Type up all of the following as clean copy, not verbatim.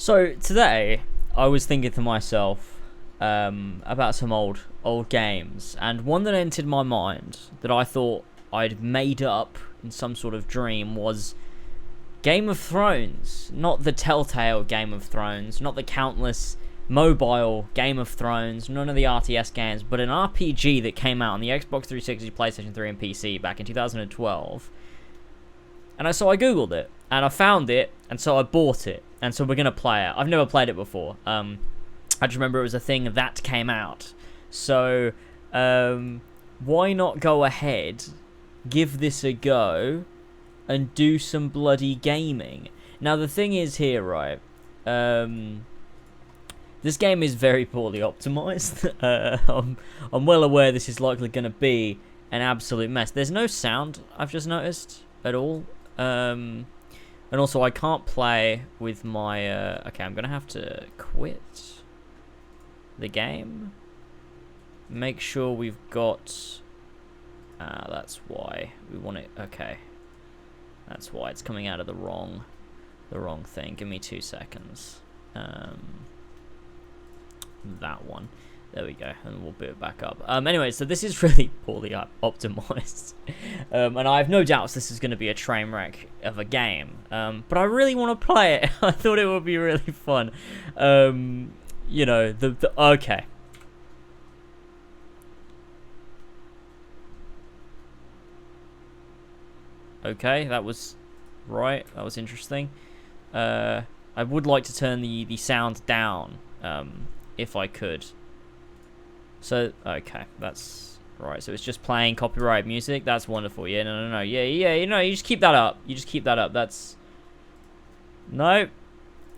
So today I was thinking to myself about some old games, and one that entered my mind that I thought I'd made up in some sort of dream was Game of Thrones. Not the Telltale Game of Thrones, not the countless mobile Game of Thrones, none of the RTS games, but an RPG that came out on the Xbox 360, PlayStation 3, and PC back in 2012. And so I googled it, and I found it, and so I bought it, and so we're going to play it. I've never played it before. I just remember it was a thing that came out. So, why not go ahead, give this a go, and do some bloody gaming? Now, the thing is here, right, this game is very poorly optimized. I'm well aware this is likely going to be an absolute mess. There's no sound, I've just noticed, at all. And also, I can't play with my... okay, I'm going to have to quit the game. Make sure we've got... that's why we want it... Okay. That's why it's coming out of the wrong thing. Give me 2 seconds. That one. There we go, and we'll boot it back up. Anyway, so this is really poorly optimized. And I have no doubts this is going to be a train wreck of a game. But I really want to play it. I thought it would be really fun. You know, okay. Okay, that was right. That was interesting. I would like to turn the sound down, if I could. So, okay, that's right. So it's just playing copyright music. That's wonderful. Yeah, no. Yeah, you know, you just keep that up. You just keep that up. That's... No.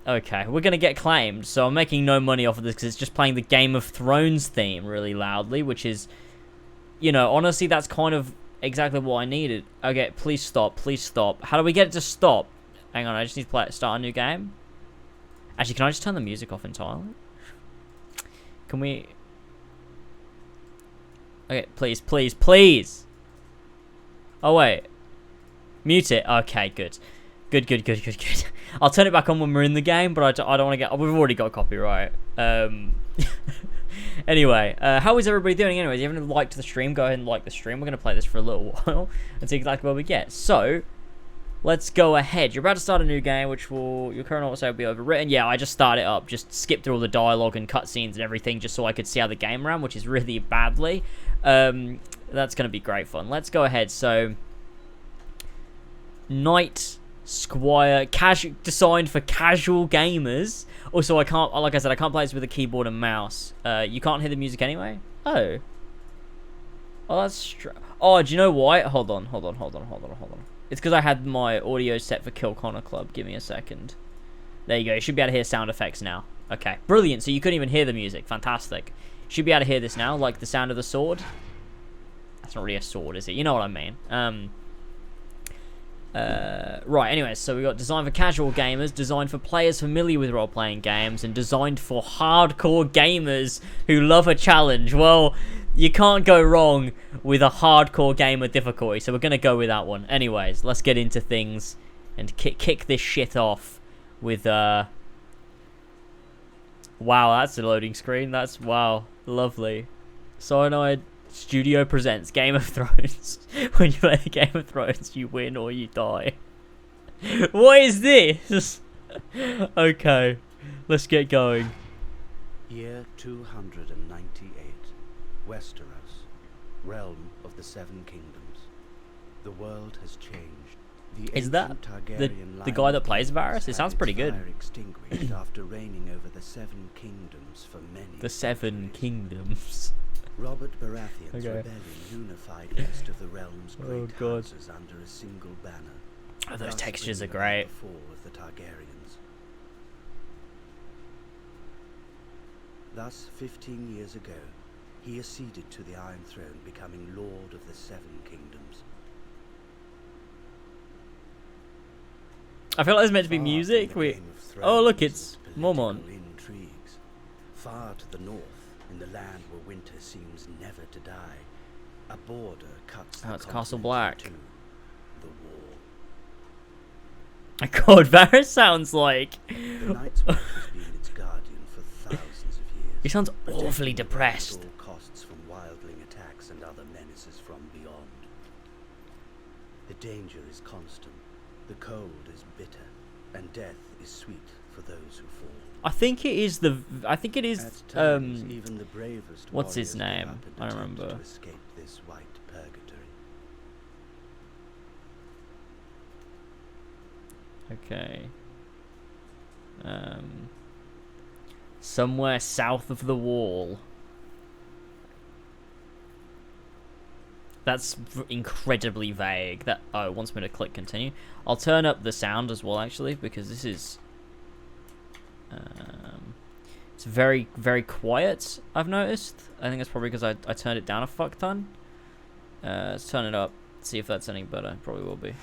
Okay, we're going to get claimed. So I'm making no money off of this because it's just playing the Game of Thrones theme really loudly, which is, you know, honestly, that's kind of exactly what I needed. Okay, please stop. Please stop. How do we get it to stop? Hang on, I just need to start a new game. Actually, can I just turn the music off entirely? Can we... Okay, please. Oh, wait. Mute it. Okay, good. Good. I'll turn it back on when we're in the game, but I don't want to get... We've already got copyright. Anyway, how is everybody doing anyways? If you haven't liked the stream, go ahead and like the stream. We're going to play this for a little while and see exactly what we get. So, let's go ahead. You're about to start a new game, which will... Your current also will be overwritten. Yeah, I just started it up. Just skipped through all the dialogue and cutscenes and everything just so I could see how the game ran, which is really badly. That's going to be great fun. Let's go ahead. So, Knight Squire, designed for casual gamers. Also, I can't, like I said, I can't play this with a keyboard and mouse. You can't hear the music anyway? Oh, that's oh, do you know why? Hold on. It's because I had my audio set for Kill Connor Club. Give me a second. There you go. You should be able to hear sound effects now. Okay, brilliant. So you couldn't even hear the music. Fantastic. You should be able to hear this now, like the sound of the sword. That's not really a sword, is it? You know what I mean. Right, anyways, so we got designed for casual gamers, designed for players familiar with role-playing games, and designed for hardcore gamers who love a challenge. Well, you can't go wrong with a hardcore gamer difficulty, so we're going to go with that one. Anyways, let's get into things and kick this shit off with, wow, that's a loading screen. That's, wow, lovely. Cyanide Studio presents Game of Thrones. When you play the Game of Thrones, you win or you die. What is this? Okay, let's get going. Year 298. Westeros, realm of the Seven Kingdoms. The world has changed. Is that the guy that plays Varys? It sounds pretty good. Extinguished after reigning over the Seven Kingdoms for many. The Seven Kingdoms. Robert Baratheon's rebellion unified most of the realm's great houses under a single banner. Oh, those textures are great. The fall of the Targaryens. Thus, 15 years ago, he acceded to the Iron Throne, becoming Lord of the Seven Kingdoms. I feel like there's meant to be music. Oh, look, it's Mormont. Intrigues. Far to the north, in the land where winter seems never to die, a border cuts the it's Castle Black. into the wall. God, Varys sounds like... The Night's Watch was He sounds protecting awfully the depressed. at all costs from wildling attacks and other menaces from beyond. The danger is constant, the cold is bitter, and death is sweet for those who fall. I think it is At times, even the bravest what's his warriors name? give up in I attempt remember. to escape this white purgatory. Okay. Somewhere south of the wall. That's incredibly vague. That it wants me to click continue. I'll turn up the sound as well, actually, because this is it's very, very quiet, I've noticed. I think that's probably because I turned it down a fuck ton. Let's turn it up, see if that's any better. Probably will be.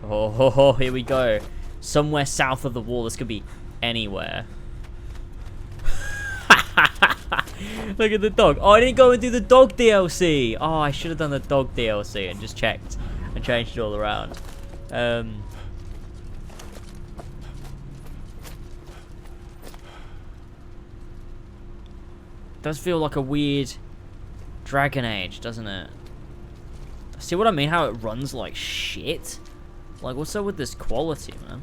Oh, here we go. Somewhere south of the wall. This could be anywhere. Look at the dog. Oh, I didn't go and do the dog DLC. Oh, I should have done the dog DLC and just checked and changed it all around. Does feel like a weird Dragon Age, doesn't it? See what I mean? How it runs like shit? Like, what's up with this quality, man?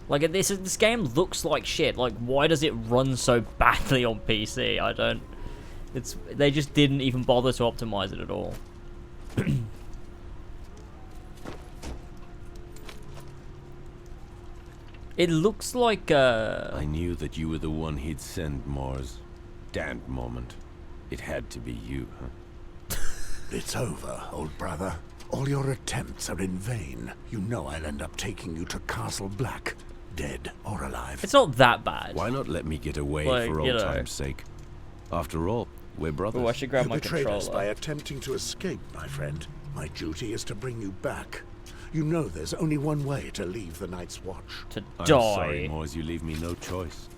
Like, this game looks like shit. Like, why does it run so badly on PC? I don't... They just didn't even bother to optimize it at all. It looks like, I knew that you were the one he'd send, Mars. Damned moment. It had to be you, huh? It's over, old brother. All your attempts are in vain. You know I'll end up taking you to Castle Black, dead or alive. It's not that bad. Why not let me get away Like, for you old know. time's sake? After all, we're brothers. Oh, I should grab You my betrayed us by controller. attempting to escape, my friend. My duty is to bring you back. You know there's only one way to leave the Night's Watch. To I'm die. sorry, Mars, you leave me no choice.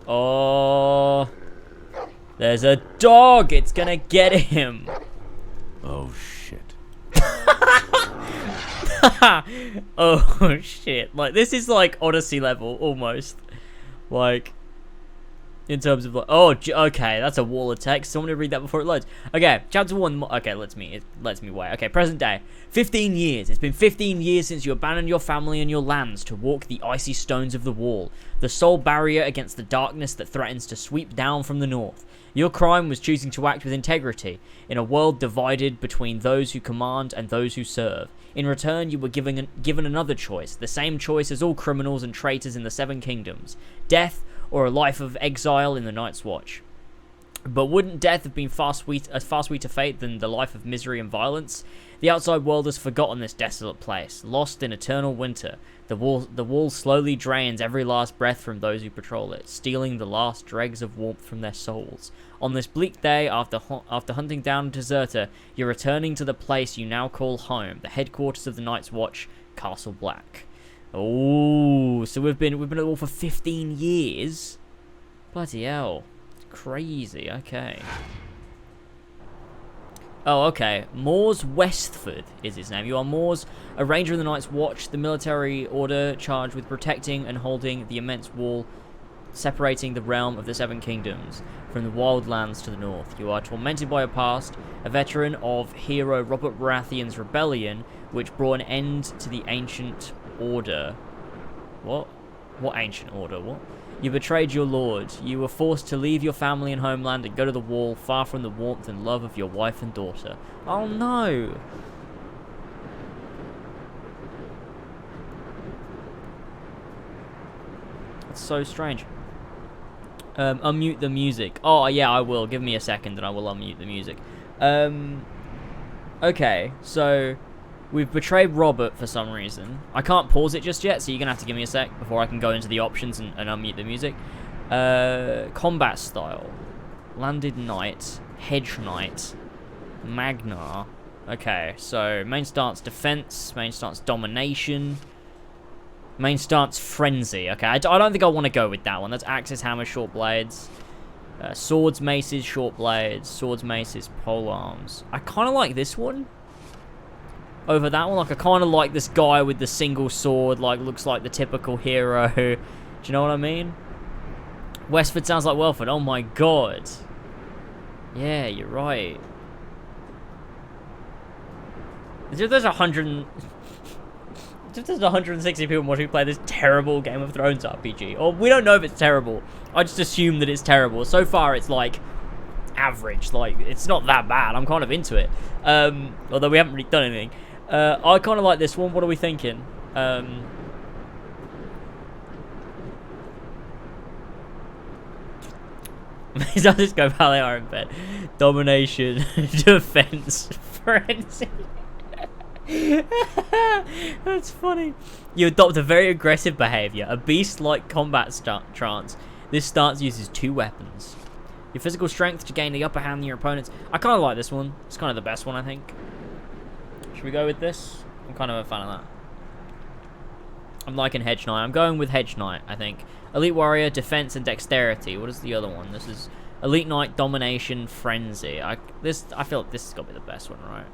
Oh, there's a dog. It's gonna get him. Oh, shit. Oh shit! Like, this is like Odyssey level almost. Like, in terms of like, okay, that's a wall of text. Someone to read that before it loads. Okay, chapter 1. Okay, it lets me wait. Okay, present day. 15 years. It's been 15 years since you abandoned your family and your lands to walk the icy stones of the wall, the sole barrier against the darkness that threatens to sweep down from the north. Your crime was choosing to act with integrity in a world divided between those who command and those who serve. In return, you were given another choice, the same choice as all criminals and traitors in the Seven Kingdoms: death or a life of exile in the Night's Watch. But wouldn't death have been a far sweeter fate than the life of misery and violence? The outside world has forgotten this desolate place, lost in eternal winter. The wall slowly drains every last breath from those who patrol it, stealing the last dregs of warmth from their souls. On this bleak day, after hunting down a deserter, you're returning to the place you now call home, the headquarters of the Night's Watch, Castle Black. Oh, so we've been at the wall for 15 years. Bloody hell. Crazy, okay. Oh, okay. Mors Westford is his name. You are Mors, a ranger of the Night's Watch, the military order charged with protecting and holding the immense wall separating the realm of the Seven Kingdoms from the wild lands to the north. You are tormented by your past, a veteran of hero Robert Baratheon's rebellion, which brought an end to the ancient order. What? What ancient order? What? You betrayed your lord. You were forced to leave your family and homeland and go to the wall, far from the warmth and love of your wife and daughter. Oh no! That's so strange. Unmute the music. Oh yeah, I will. Give me a second and I will unmute the music. Okay, so we've betrayed Robert for some reason. I can't pause it just yet, so you're going to have to give me a sec before I can go into the options and unmute the music. Combat style. Landed Knight. Hedge Knight. Magnar. Okay, so main stance defense. Main stance domination. Main stance frenzy. Okay, I don't think I want to go with that one. That's axes, hammers, short blades. Swords, maces, short blades. Swords, maces, polearms. I kind of like this one. over that one. Like, I kind of like this guy with the single sword, like, looks like the typical hero. Do you know what I mean? Westford sounds like Welford. Oh my god. Yeah, you're right. If there's 160 people watching me play this terrible Game of Thrones RPG, or we don't know if it's terrible, I just assume that it's terrible. So far, it's like average. Like, it's not that bad. I'm kind of into it. Although we haven't really done anything. I kind of like this one. What are we thinking? I'll just go Ballet Iron Bed. Domination, defense, frenzy. That's funny. You adopt a very aggressive behavior, a beast-like combat trance. This stance uses 2 weapons. Your physical strength to gain the upper hand on your opponents. I kind of like this one. It's kind of the best one, I think. Should we go with this? I'm kind of a fan of that. I'm liking Hedge Knight. I'm going with Hedge Knight, I think. Elite Warrior, Defense, and Dexterity. What is the other one? This is Elite Knight, Domination, Frenzy. I feel like this has got to be the best one, right?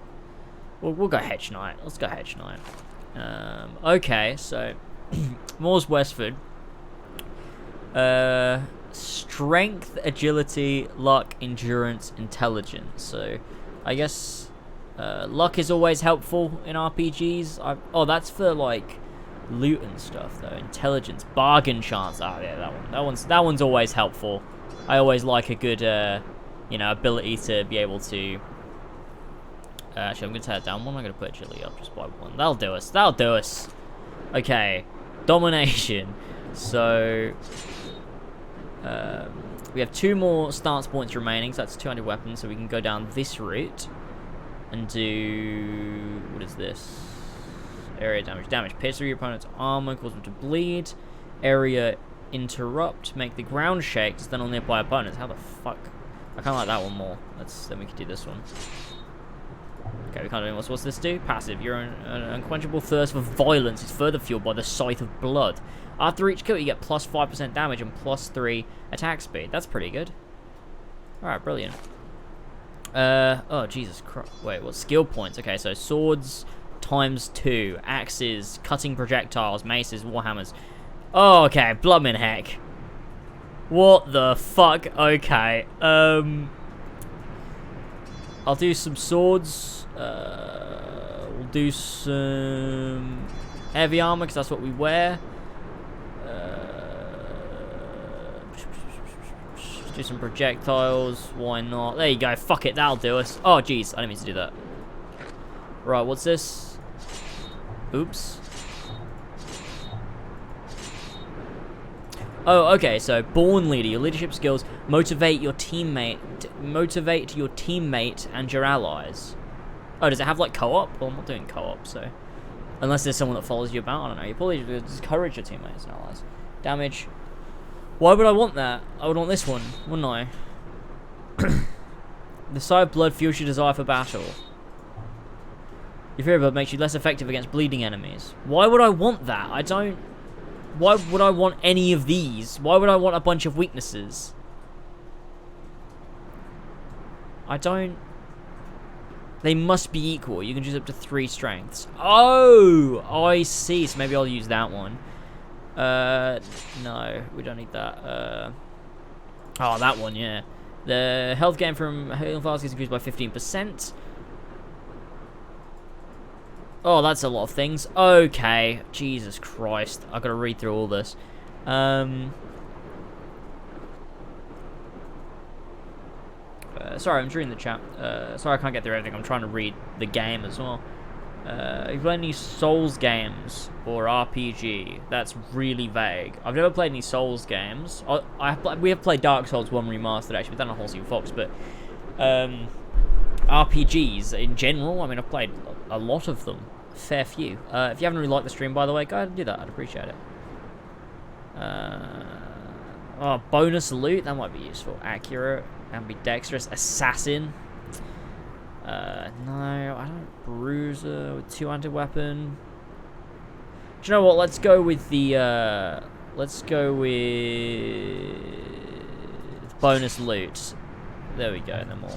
We'll go Hedge Knight. Let's go Hedge Knight. Okay, so Moore's Westford. Strength, Agility, Luck, Endurance, Intelligence. So I guess luck is always helpful in RPGs. Oh, that's for like loot and stuff though. Intelligence, bargain chance. Oh yeah, that one's always helpful. I always like a good ability to be able to. Actually, I'm gonna tear it down one. I'm gonna put agility up just by 1. That'll do us. That'll do us. Okay, domination. So we have 2 more stance points remaining. So that's 200 weapons. So we can go down this route and do what is this? Area damage. Damage. Pierce through your opponent's armor, cause them to bleed. Area interrupt. Make the ground shake. Then on nearby opponents. How the fuck? I kind of like that one more. Then we can do this one. Okay, we can't do anything else. What's this do? Passive. Your an unquenchable thirst for violence is further fueled by the sight of blood. After each kill, you get plus 5% damage and plus 3 attack speed. That's pretty good. Alright, brilliant. Oh, Jesus Christ. Wait, what? Skill points. Okay, so swords times 2. Axes, cutting projectiles, maces, warhammers. Oh, okay. Bloomin' heck. What the fuck? Okay. I'll do some swords. We'll do some heavy armor because that's what we wear. Do some projectiles. Why not? There you go. Fuck it. That'll do us. Oh, jeez. I didn't mean to do that. Right. What's this? Oops. Oh, okay. So, born leader. Your leadership skills motivate your teammate and your allies. Oh, does it have like co-op? Well, I'm not doing co-op, so unless there's someone that follows you about, I don't know. You probably discourage your teammates and allies. Damage. Why would I want that? I would want this one, wouldn't I? The sight of blood fuels your desire for battle. Your fear of blood makes you less effective against bleeding enemies. Why would I want that? I don't. Why would I want any of these? Why would I want a bunch of weaknesses? I don't. They must be equal. You can choose up to 3 strengths. Oh, I see. So maybe I'll use that one. No, we don't need that. Oh, that one, yeah. The health gain from healing flasks is increased by 15%. Oh, that's a lot of things. Okay, Jesus Christ. I've got to read through all this. Sorry, I'm reading the chat. Sorry I can't get through everything. I'm trying to read the game as well. Have you played any Souls games or RPG? That's really vague. I've never played any Souls games. We have played Dark Souls 1 Remastered, actually. We've done a whole Sea Fox, but RPGs in general, I mean, I've played a lot of them. Fair few. If you haven't really liked the stream, by the way, go ahead and do that. I'd appreciate it. Oh, bonus loot? That might be useful. Accurate. Ambidextrous. Assassin. No, I don't. Bruiser with 200 weapon. Do you know what? Let's go with the, let's go with bonus loot. There we go, no more.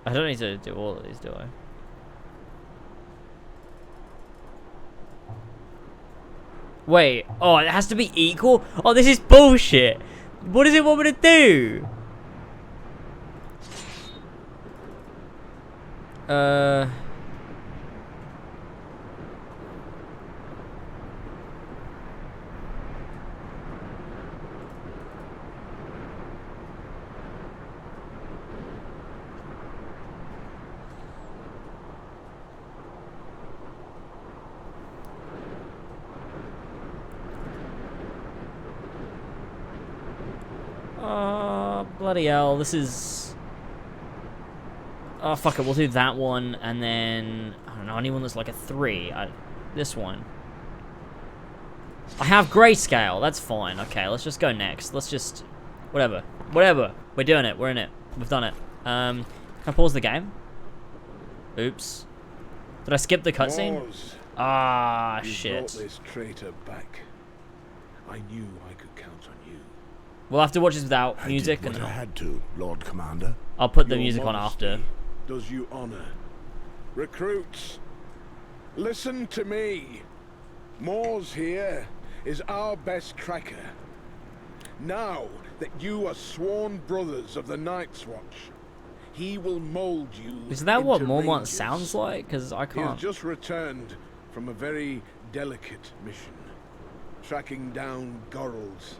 I don't need to do all of these, do I? Wait. Oh, it has to be equal? Oh, this is bullshit. What does it want me to do? Bloody hell, this is... Oh, fuck it, we'll do that one, and then... I don't know, anyone that's like a 3. This one. I have grayscale, that's fine. Okay, let's just go next. Let's just... Whatever. Whatever. We're doing it, we're in it. We've done it. Can I pause the game? Oops. Did I skip the cutscene? Ah, shit. You brought this traitor back. I knew I could count on you. We'll have to watch this without music. I did what and I had to, Lord Commander. I'll put the Your music on after. modesty does you honor. Recruits, listen to me. Mors here is our best tracker. Now that you are sworn brothers of the Night's Watch, he will mold you. Is that what into Mormont rangers. sounds like? Because I He has can't. just returned from a very delicate mission, tracking down Gorals.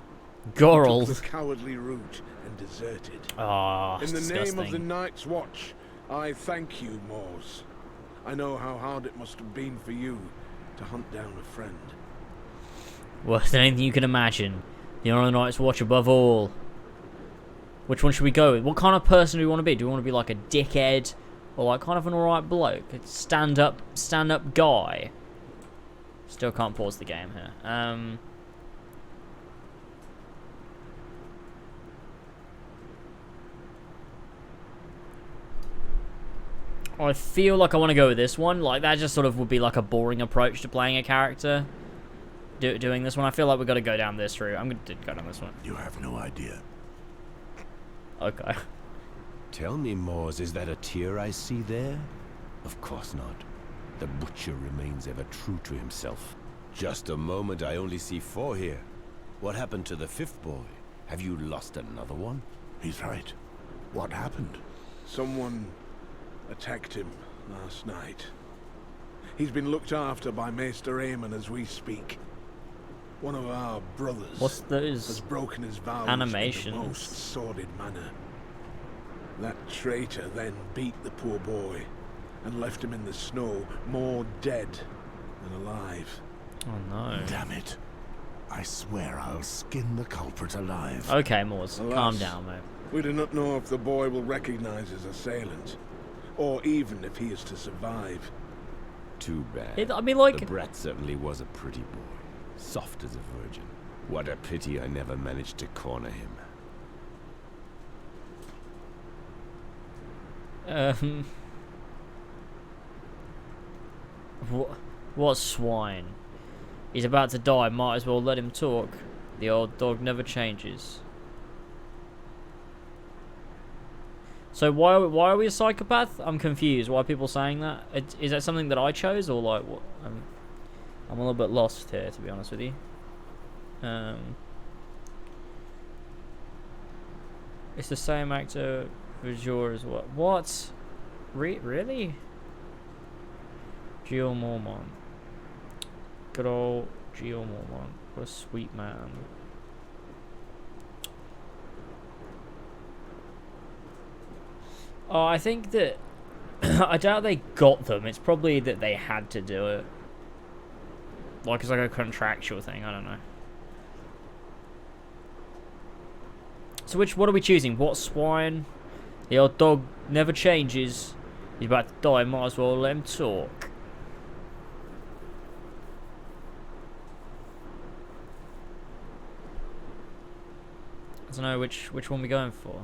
Gorals. Took the cowardly route and deserted. Oh, In the disgusting. name of the Night's Watch, I thank you, Mors. I know how hard it must have been for you to hunt down a friend. Worse than anything you can imagine. The Honor of the Night's Watch above all. Which one should we go with? What kind of person do we want to be? Do we want to be like a dickhead? Or like kind of an alright bloke? A stand up guy? Still can't pause the game here. I feel like I want to go with this one. Like, that just sort of would be like a boring approach to playing a character. Doing this one. I feel like we've got to go down this route. I'm going to go down this one. You have no idea. Okay. Tell me, Mors, is that a tear I see there? Of course not. The butcher remains ever true to himself. Just a moment, I only see 4 here. What happened to the 5th boy? Have you lost another one? He's right. What happened? Someone attacked him last night. He's been looked after by Maester Aemon as we speak. One of our brothers What's has those broken his vows animations? in the most sordid manner. That traitor then beat the poor boy and left him in the snow, more dead than alive. Oh no. Damn it. I swear I'll skin the culprit alive. Okay, Mors. Alas. Calm down, mate. We do not know if the boy will recognize his assailant, or even if he is to survive. Too bad. I mean, like... The brat certainly was a pretty boy. Soft as a virgin. What a pity I never managed to corner him. What swine? He's about to die, might as well let him talk. The old dog never changes. So why are we a psychopath? I'm confused. Why are people saying that? Is that something that I chose, or like what? I'm a little bit lost here, to be honest with you. It's the same actor Vajor as what? What? Really? Geo Mormont. Good old Geo Mormont. What a sweet man. Oh, I think that... I doubt they got them. It's probably that they had to do it. Like, it's like a contractual thing. I don't know. So what are we choosing? What swine? The old dog never changes. He's about to die. Might as well let him talk. I don't know which one we're going for.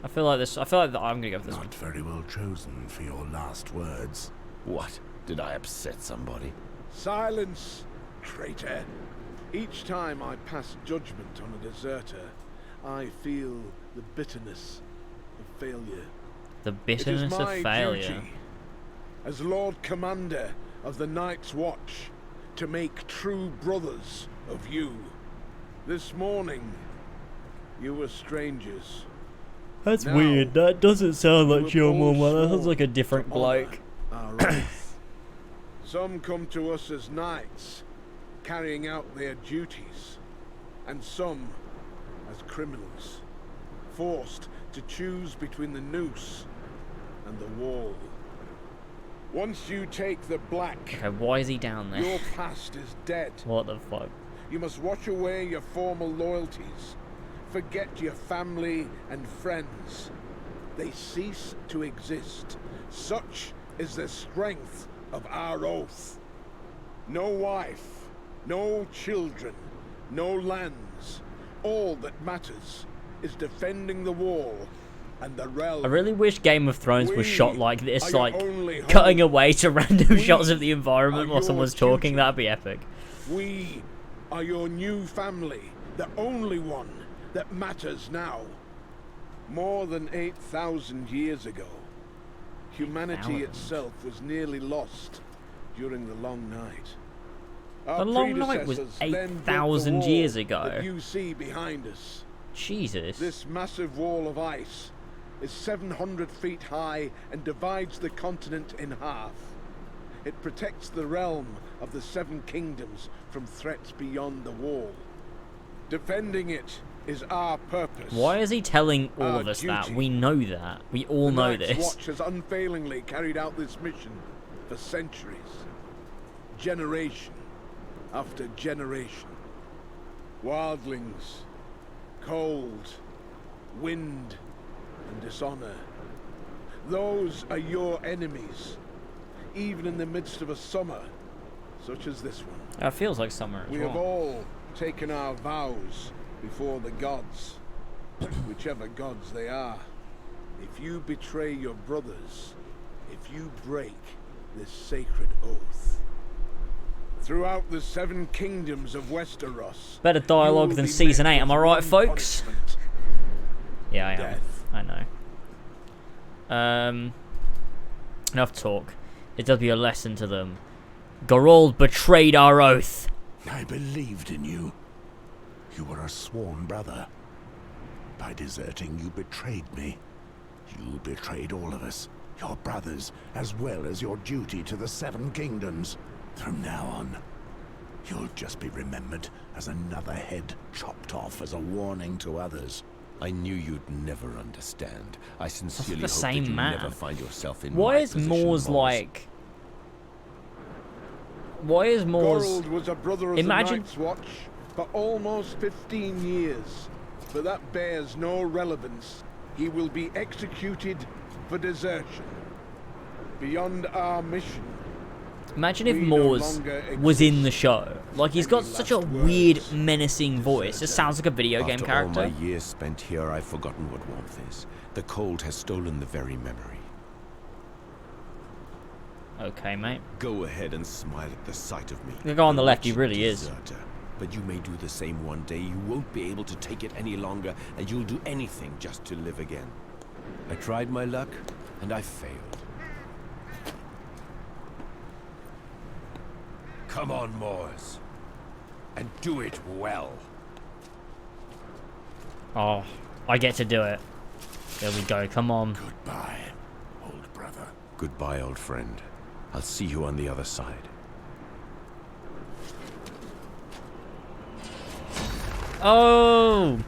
I feel like I'm gonna go for this one. Not very well chosen for your last words. What? Did I upset somebody? Silence, traitor. Each time I pass judgment on a deserter, I feel the bitterness of failure. The It bitterness is of my failure. duty, as Lord Commander of the Night's Watch, to make true brothers of you. This morning, you were strangers. That's Now, weird. That doesn't sound you like have John all Mormon. That sounds sworn like a different to honour bloke. our oath. Some come to us as knights, carrying out their duties, and some as criminals, forced to choose between the noose and the wall. Once you take the black, Okay, why is he down there? your past is dead. What the fuck? You must wash away your former loyalties. Forget your family and friends. They cease to exist. Such is the strength of our oath. No wife, no children, no lands. All that matters is defending the wall and the realm. I really wish Game of Thrones was shot like are this, your like only hope. cutting away to random We shots of the environment are while your someone's talking. duty. That'd be epic. We are your new family, the only one that matters now. More than 8,000 years ago, humanity 8,000? itself was nearly lost during the Long Night. Our The Long Night was predecessors then built the 8,000 wall years ago. that you see behind us. Jesus. This massive wall of ice is 700 feet high and divides the continent in half. It protects the realm of the Seven Kingdoms from threats beyond the wall. Defending it is our purpose. Why is he telling all Our of us that? duty. We know that. We all The know Night's this. Watch has unfailingly carried out this mission for centuries. Generation after generation. Wildlings, cold, wind, and dishonor. Those are your enemies, even in the midst of a summer such as this one. It feels like summer as We have well. all taken our vows before the gods, whichever gods they are. If you betray your brothers, if you break this sacred oath, throughout the Seven Kingdoms of Westeros, Better dialogue you will than be season met 8, am I with right, one folks? punishment. Yeah, I am. Death. I know. Enough talk. It does be a lesson to them. Geralt betrayed our oath. I believed in you. You were a sworn brother. By deserting, you betrayed me. You betrayed all of us, your brothers, as well as your duty to the Seven Kingdoms. From now on, you'll just be remembered as another head chopped off as a warning to others. I knew you'd never understand. I sincerely the hope same that you man. never find yourself in Why my is position, Mors like... Why is Mors... Geralt was a brother of Imagine- the Night's Watch for almost 15 years, but that bears no relevance. He will be executed for desertion. Beyond our mission, Imagine if we no Mors longer was in the exist. show. Like, he's got Any such a last weird, words? menacing voice. Just sounds like a video game After character. all my years spent here, I've forgotten what warmth is. The cold has stolen the very memory. Okay, mate. Go ahead and smile at the sight of me. The guy on the left, he wretched really is. deserter. But you may do the same one day. You won't be able to take it any longer, and you'll do anything just to live again. I tried my luck, and I failed. Come on, Mors. And do it well. Oh, I get to do it. There we go, come on. Goodbye, old brother. Goodbye, old friend. I'll see you on the other side. Oh!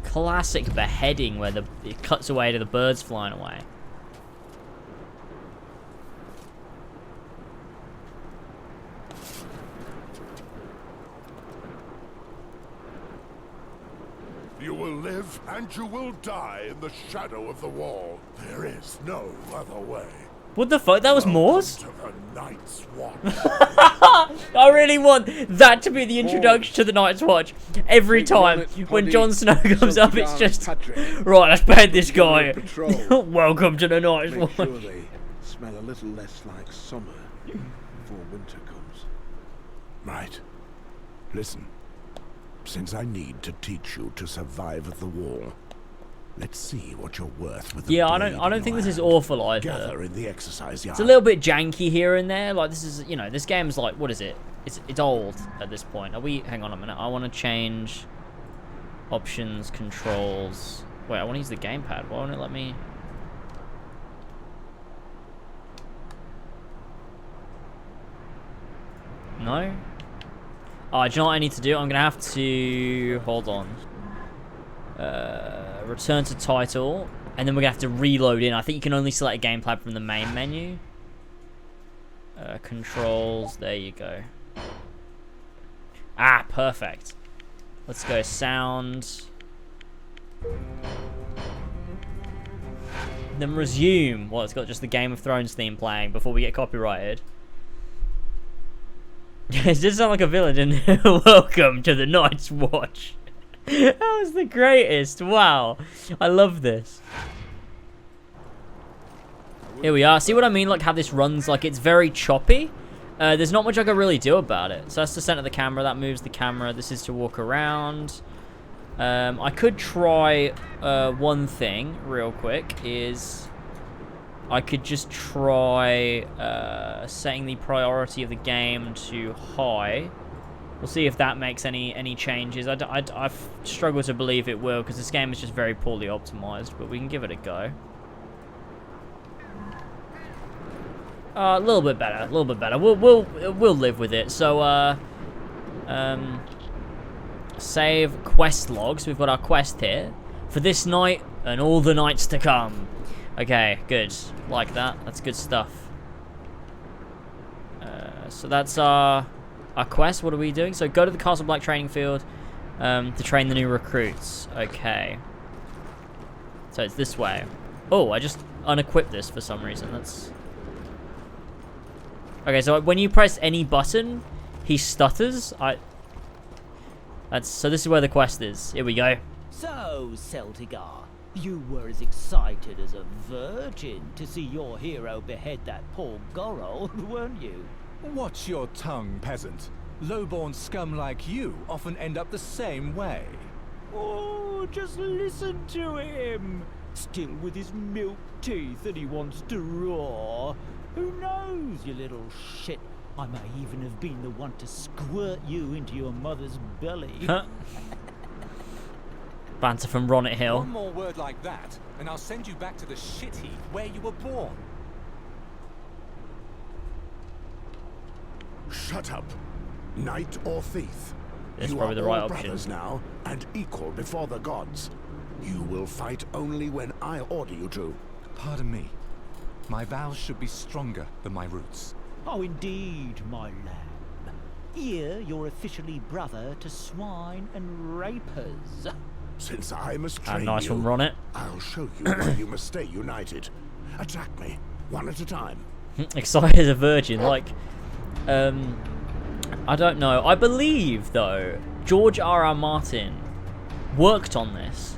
Classic beheading where it cuts away to the birds flying away. You will live and you will die in the shadow of the wall. There is no other way. What the fuck? That was Mors? To the Night's Watch. I really want that to be the introduction to the Night's Watch. Every time when Jon Snow comes up, it's just, right, let's behead this guy. Welcome to the Night's make Watch. sure they smell a little less like summer before winter comes. Right. Listen. since I need to teach you to survive at the wall. Let's see what you're worth with the Yeah, blade I don't in think your this is hand. awful either. Gather in the exercise yard. It's a little bit janky here and there. Like, this is, you know, this game's like, what is it? It's old at this point. Are we... Hang on a minute. I want to change options, controls. Wait, I want to use the gamepad. Why won't it let me... No? Oh, do you know what I need to do? I'm going to have to... Hold on. Return to title. And then we're going to have to reload in. I think you can only select a gamepad from the main menu. Controls. There you go. Ah, perfect. Let's go sound. Then resume. Well, it's got just the Game of Thrones theme playing before we get copyrighted. It did sound like a villain, didn't it? Welcome to the Night's Watch. That was the greatest. Wow. I love this. Here we are. See what I mean? Like how this runs, like it's very choppy. There's not much I can really do about it. So that's to center the camera. That moves the camera. This is to walk around. I could try one thing real quick. Is I could just try setting the priority of the game to high. We'll see if that makes any changes. I've struggled to believe it will because this game is just very poorly optimized. But we can give it a go. A little bit better, a little bit better. We'll live with it. So, save quest logs. We've got our quest here for this night and all the nights to come. Okay, good. Like that. That's good stuff. So that's our quest. What are we doing? So go to the Castle Black training field to train the new recruits. Okay. So it's this way. Oh, I just unequipped this for some reason. That's... Okay, so when you press any button, he stutters. So this is where the quest is. Here we go. So, Celtigar, you were as excited as a virgin to see your hero behead that poor Gorold, weren't you? Watch your tongue, peasant. Low-born scum like you often end up the same way. Oh, just listen to him. Still with his milk teeth that he wants to roar. Who knows, you little shit? I may even have been the one to squirt you into your mother's belly. Huh. Banter from Ronnet Hill. One more word like that, and I'll send you back to the shit heap where you were born. Shut up, knight or thief. That's you probably are the right all option. brothers now, and equal before the gods. You will fight only when I order you to. Pardon me. My vows should be stronger than my roots. Oh, indeed, my lamb. Here, you're officially brother to swine and rapers. Since I must train Nice you, one, Ronnet. I'll show you where you must stay united. Attack me, one at a time. Excited as a virgin. Like, I don't know. I believe, though, George R.R. Martin worked on this.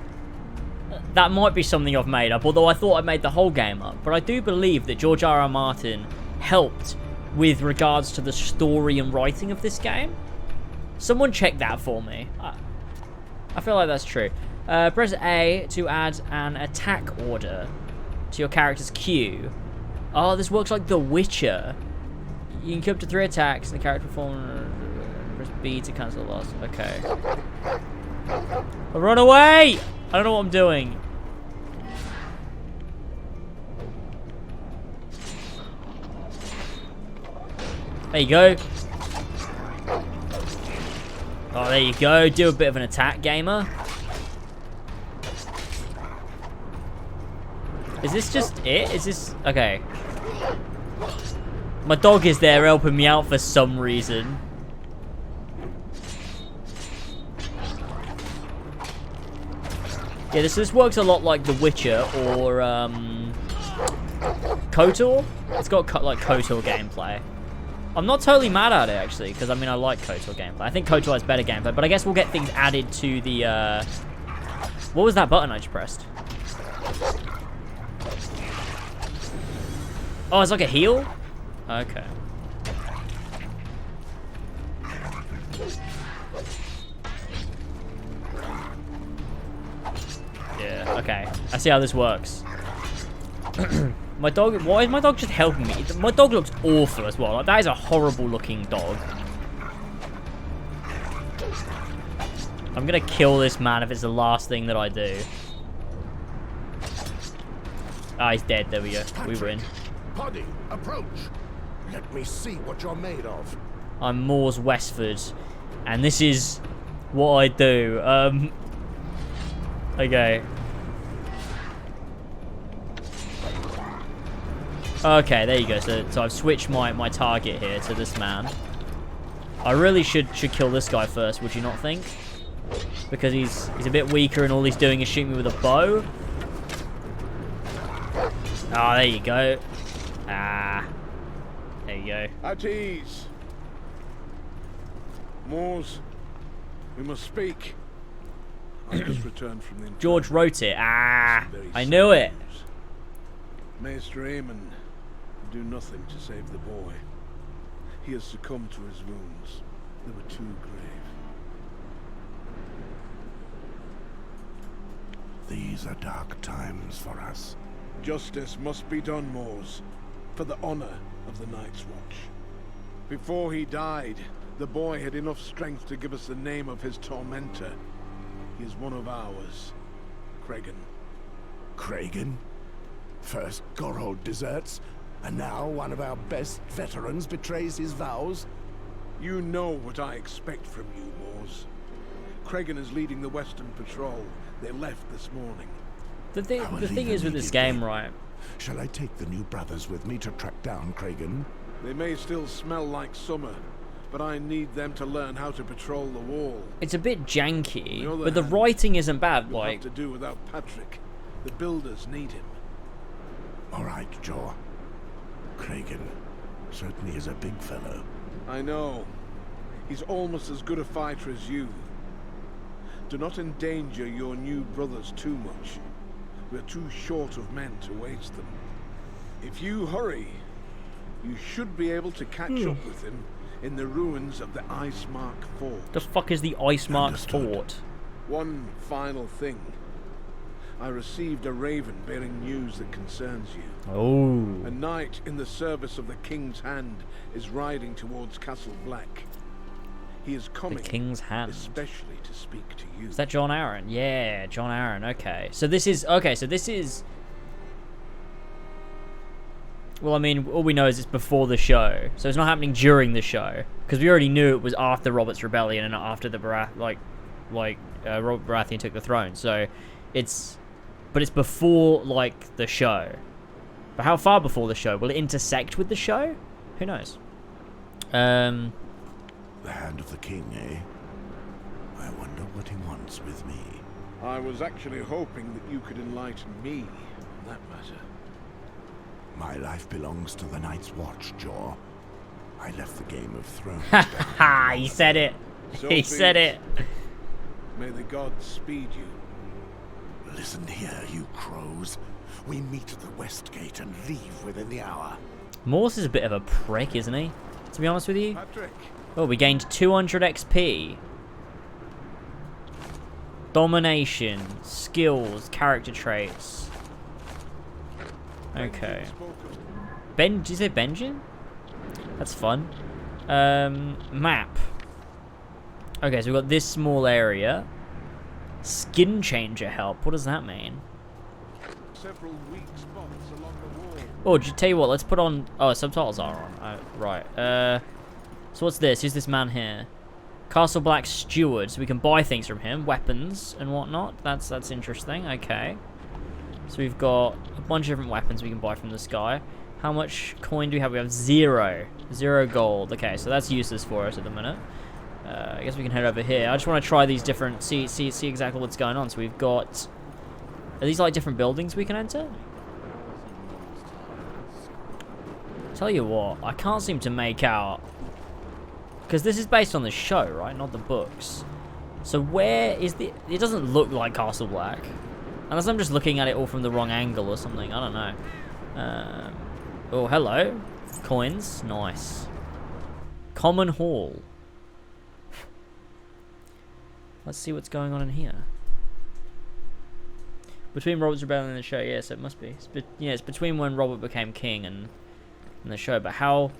That might be something I've made up, although I thought I made the whole game up. But I do believe that George R.R. Martin helped with regards to the story and writing of this game. Someone check that for me. I feel like that's true. Press A to add an attack order to your character's queue. Oh, this works like The Witcher. You can queue up to 3 attacks and the character perform. Press B to cancel the last. Okay. Run away! I don't know what I'm doing. There you go. Oh, there you go. Do a bit of an attack, gamer. Is this just it? Is this... Okay. My dog is there helping me out for some reason. Yeah, this works a lot like The Witcher or KOTOR. It's got like KOTOR gameplay. I'm not totally mad at it actually, because I mean I like KOTOR gameplay. I think KOTOR has better gameplay, but I guess we'll get things added to the. What was that button I just pressed? Oh, it's like a heal. Okay. Yeah, okay. I see how this works. My dog, why is my dog just helping me? My dog looks awful as well. Like, that is a horrible looking dog. I'm gonna kill this man if it's the last thing that I do. Ah, he's dead. There we go. We win. Poddy, approach. Let me see what you're made of. I'm Moors Westford, and this is what I do. Okay. Okay, there you go. So I've switched my target here to this man. I really should kill this guy first, would you not think? Because he's a bit weaker and all he's doing is shoot me with a bow. Ah, there you go. Ah. There you go. At ease. Moors, we must speak. I just returned from the George Inferno. wrote it. Ah, Very I knew it. news. Maester Aemon could do nothing to save the boy. He has succumbed to his wounds. They were too grave. These are dark times for us. Justice must be done, Moors, for the honor of the Night's Watch. Before he died, the boy had enough strength to give us the name of his tormentor. He is one of ours, Cregan. Cregan? First Gorhold deserts, and now one of our best veterans betrays his vows? You know what I expect from you, Moors. Cregan is leading the Western Patrol. They left this morning. The thing leave is with this immediately. game, right? Shall I take the new brothers with me to track down Cregan? They may still smell like summer, but I need them to learn how to patrol the wall. It's a bit janky, On the other but the hand, writing isn't bad. We'll Like, have to do without Patrick. The builders need him. All right, Jaw. Cregan certainly is a big fellow. I know. He's almost as good a fighter as you. Do not endanger your new brothers too much. We're too short of men to waste them. If you hurry, you should be able to catch up with him in the ruins of the Ice Mark Fort. the fuck is the Ice Mark Understood. Fort? One final thing. I received a raven bearing news that concerns you. Oh, A knight in the service of the King's Hand is riding towards Castle Black. He is the coming King's Hand. especially to speak to you. Is that John Aaron? Yeah, John Aaron. Okay, so this is Well, I mean, all we know is it's before the show, so it's not happening during the show because we already knew it was after Robert's Rebellion and after the Robert Baratheon took the throne. So but it's before like the show. But how far before the show? Will it intersect with the show? Who knows? The hand of the king, eh? I wonder what he wants with me. I was actually hoping that you could enlighten me on that matter. My life belongs to the Night's Watch, Jaw. I left the Game of Thrones. Ha! He said it. So He be said it. May the gods speed you. Listen here, you crows. We meet at the West Gate and leave within the hour. Morse is a bit of a prick, isn't he? To be honest with you. Patrick, Oh, we gained 200 XP. Domination, skills, character traits. Okay. spoke of Did you say Benjin? That's fun. Map. Okay, so we've got this small area. Skin changer help. What does that mean? several weak spots along the wall. Oh, tell you what, let's put on... Oh, subtitles are on. Right. So what's this? Who's this man here? Castle Black Steward. So we can buy things from him. Weapons and whatnot. That's interesting. Okay. So we've got a bunch of different weapons we can buy from this guy. How much coin do we have? We have 0. 0 gold. Okay, so that's useless for us at the minute. I guess we can head over here. I just want to try these different... See exactly what's going on. So we've got... Are these like different buildings we can enter? Tell you what, I can't seem to make out... Because this is based on the show, right? Not the books. So where is the... It doesn't look like Castle Black. Unless I'm just looking at it all from the wrong angle or something. I don't know. Oh, hello. Coins. Nice. Common Hall. Let's see what's going on in here. Between Robert's rebellion and the show, yes, it must be. It's between when Robert became king and the show. But how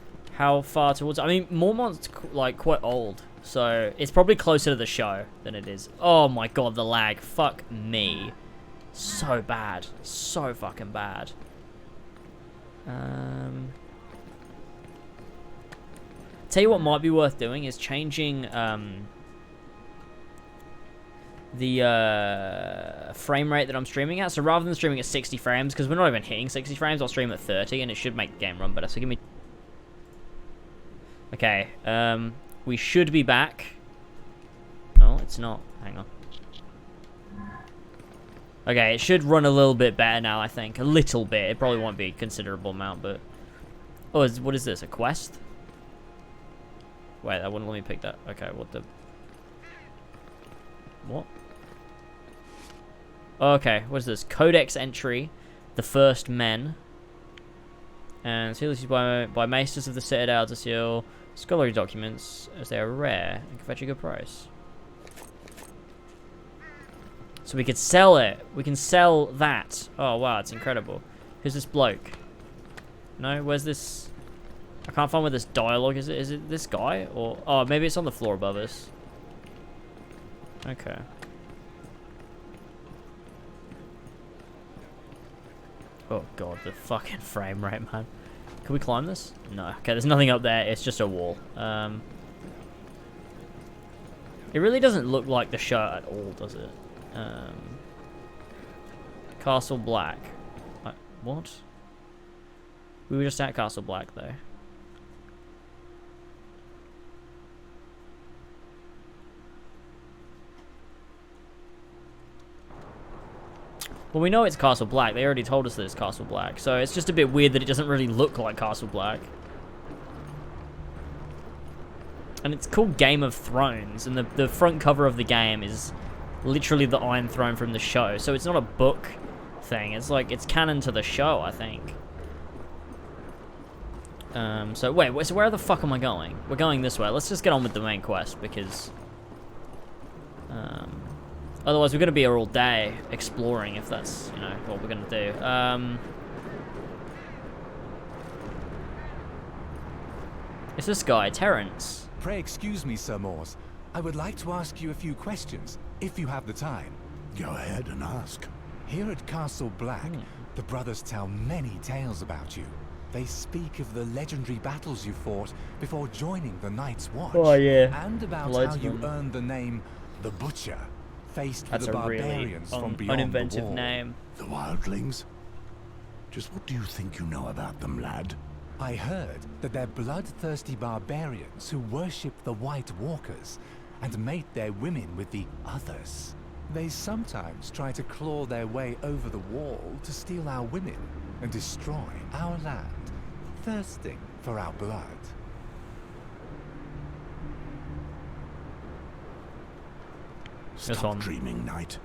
far towards? I mean, Mormont's like quite old, so it's probably closer to the show than it is. Oh my god, the lag! Fuck me, so bad, so fucking bad. Tell you what might be worth doing is changing the frame rate that I'm streaming at. So rather than streaming at 60 frames, because we're not even hitting 60 frames, I'll stream at 30 and it should make the game run better. So give me... Okay, we should be back. Oh, it's not. Hang on. Okay, it should run a little bit better now, I think. A little bit. It probably won't be a considerable amount, but... Oh, what is this? A quest? Wait, that wouldn't let me pick that. Okay, what the... What? Okay, what is this? Codex entry. The First Men. And seal issued by maesters of the Citadel to seal scholarly documents as they are rare and can fetch a good price. So we could sell it. We can sell that. Oh, wow, it's incredible. Who's this bloke? No, where's this? I can't find where this dialogue is. Is it this guy? Or oh, maybe it's on the floor above us. Okay. Oh god, the fucking frame rate, man. Can we climb this? No. Okay, there's nothing up there. It's just a wall. It really doesn't look like the show at all, does it? Castle Black. What? We were just at Castle Black, though. Well, we know it's Castle Black. They already told us that it's Castle Black. So it's just a bit weird that it doesn't really look like Castle Black. And it's called Game of Thrones. And the front cover of the game is literally the Iron Throne from the show. So it's not a book thing. It's like, it's canon to the show, I think. So wait, so where the fuck am I going? We're going this way. Let's just get on with the main quest, because... otherwise, we're going to be here all day exploring, if that's, you know, what we're going to do. It's this guy, Terrence. Pray excuse me, Sir Mors. I would like to ask you a few questions, if you have the time. Go ahead and ask. Here at Castle Black, the brothers tell many tales about you. They speak of the legendary battles you fought before joining the Night's Watch. Oh, yeah. And about Loads how of you them. earned the name The Butcher, faced with That's the a really barbarians from beyond the uninventive wall. name. The wildlings? Just what do you think you know about them, lad? I heard that they're bloodthirsty barbarians who worship the White Walkers and mate their women with the others. They sometimes try to claw their way over the wall to steal our women and destroy our land, thirsting for our blood. Stop dreaming, Knight.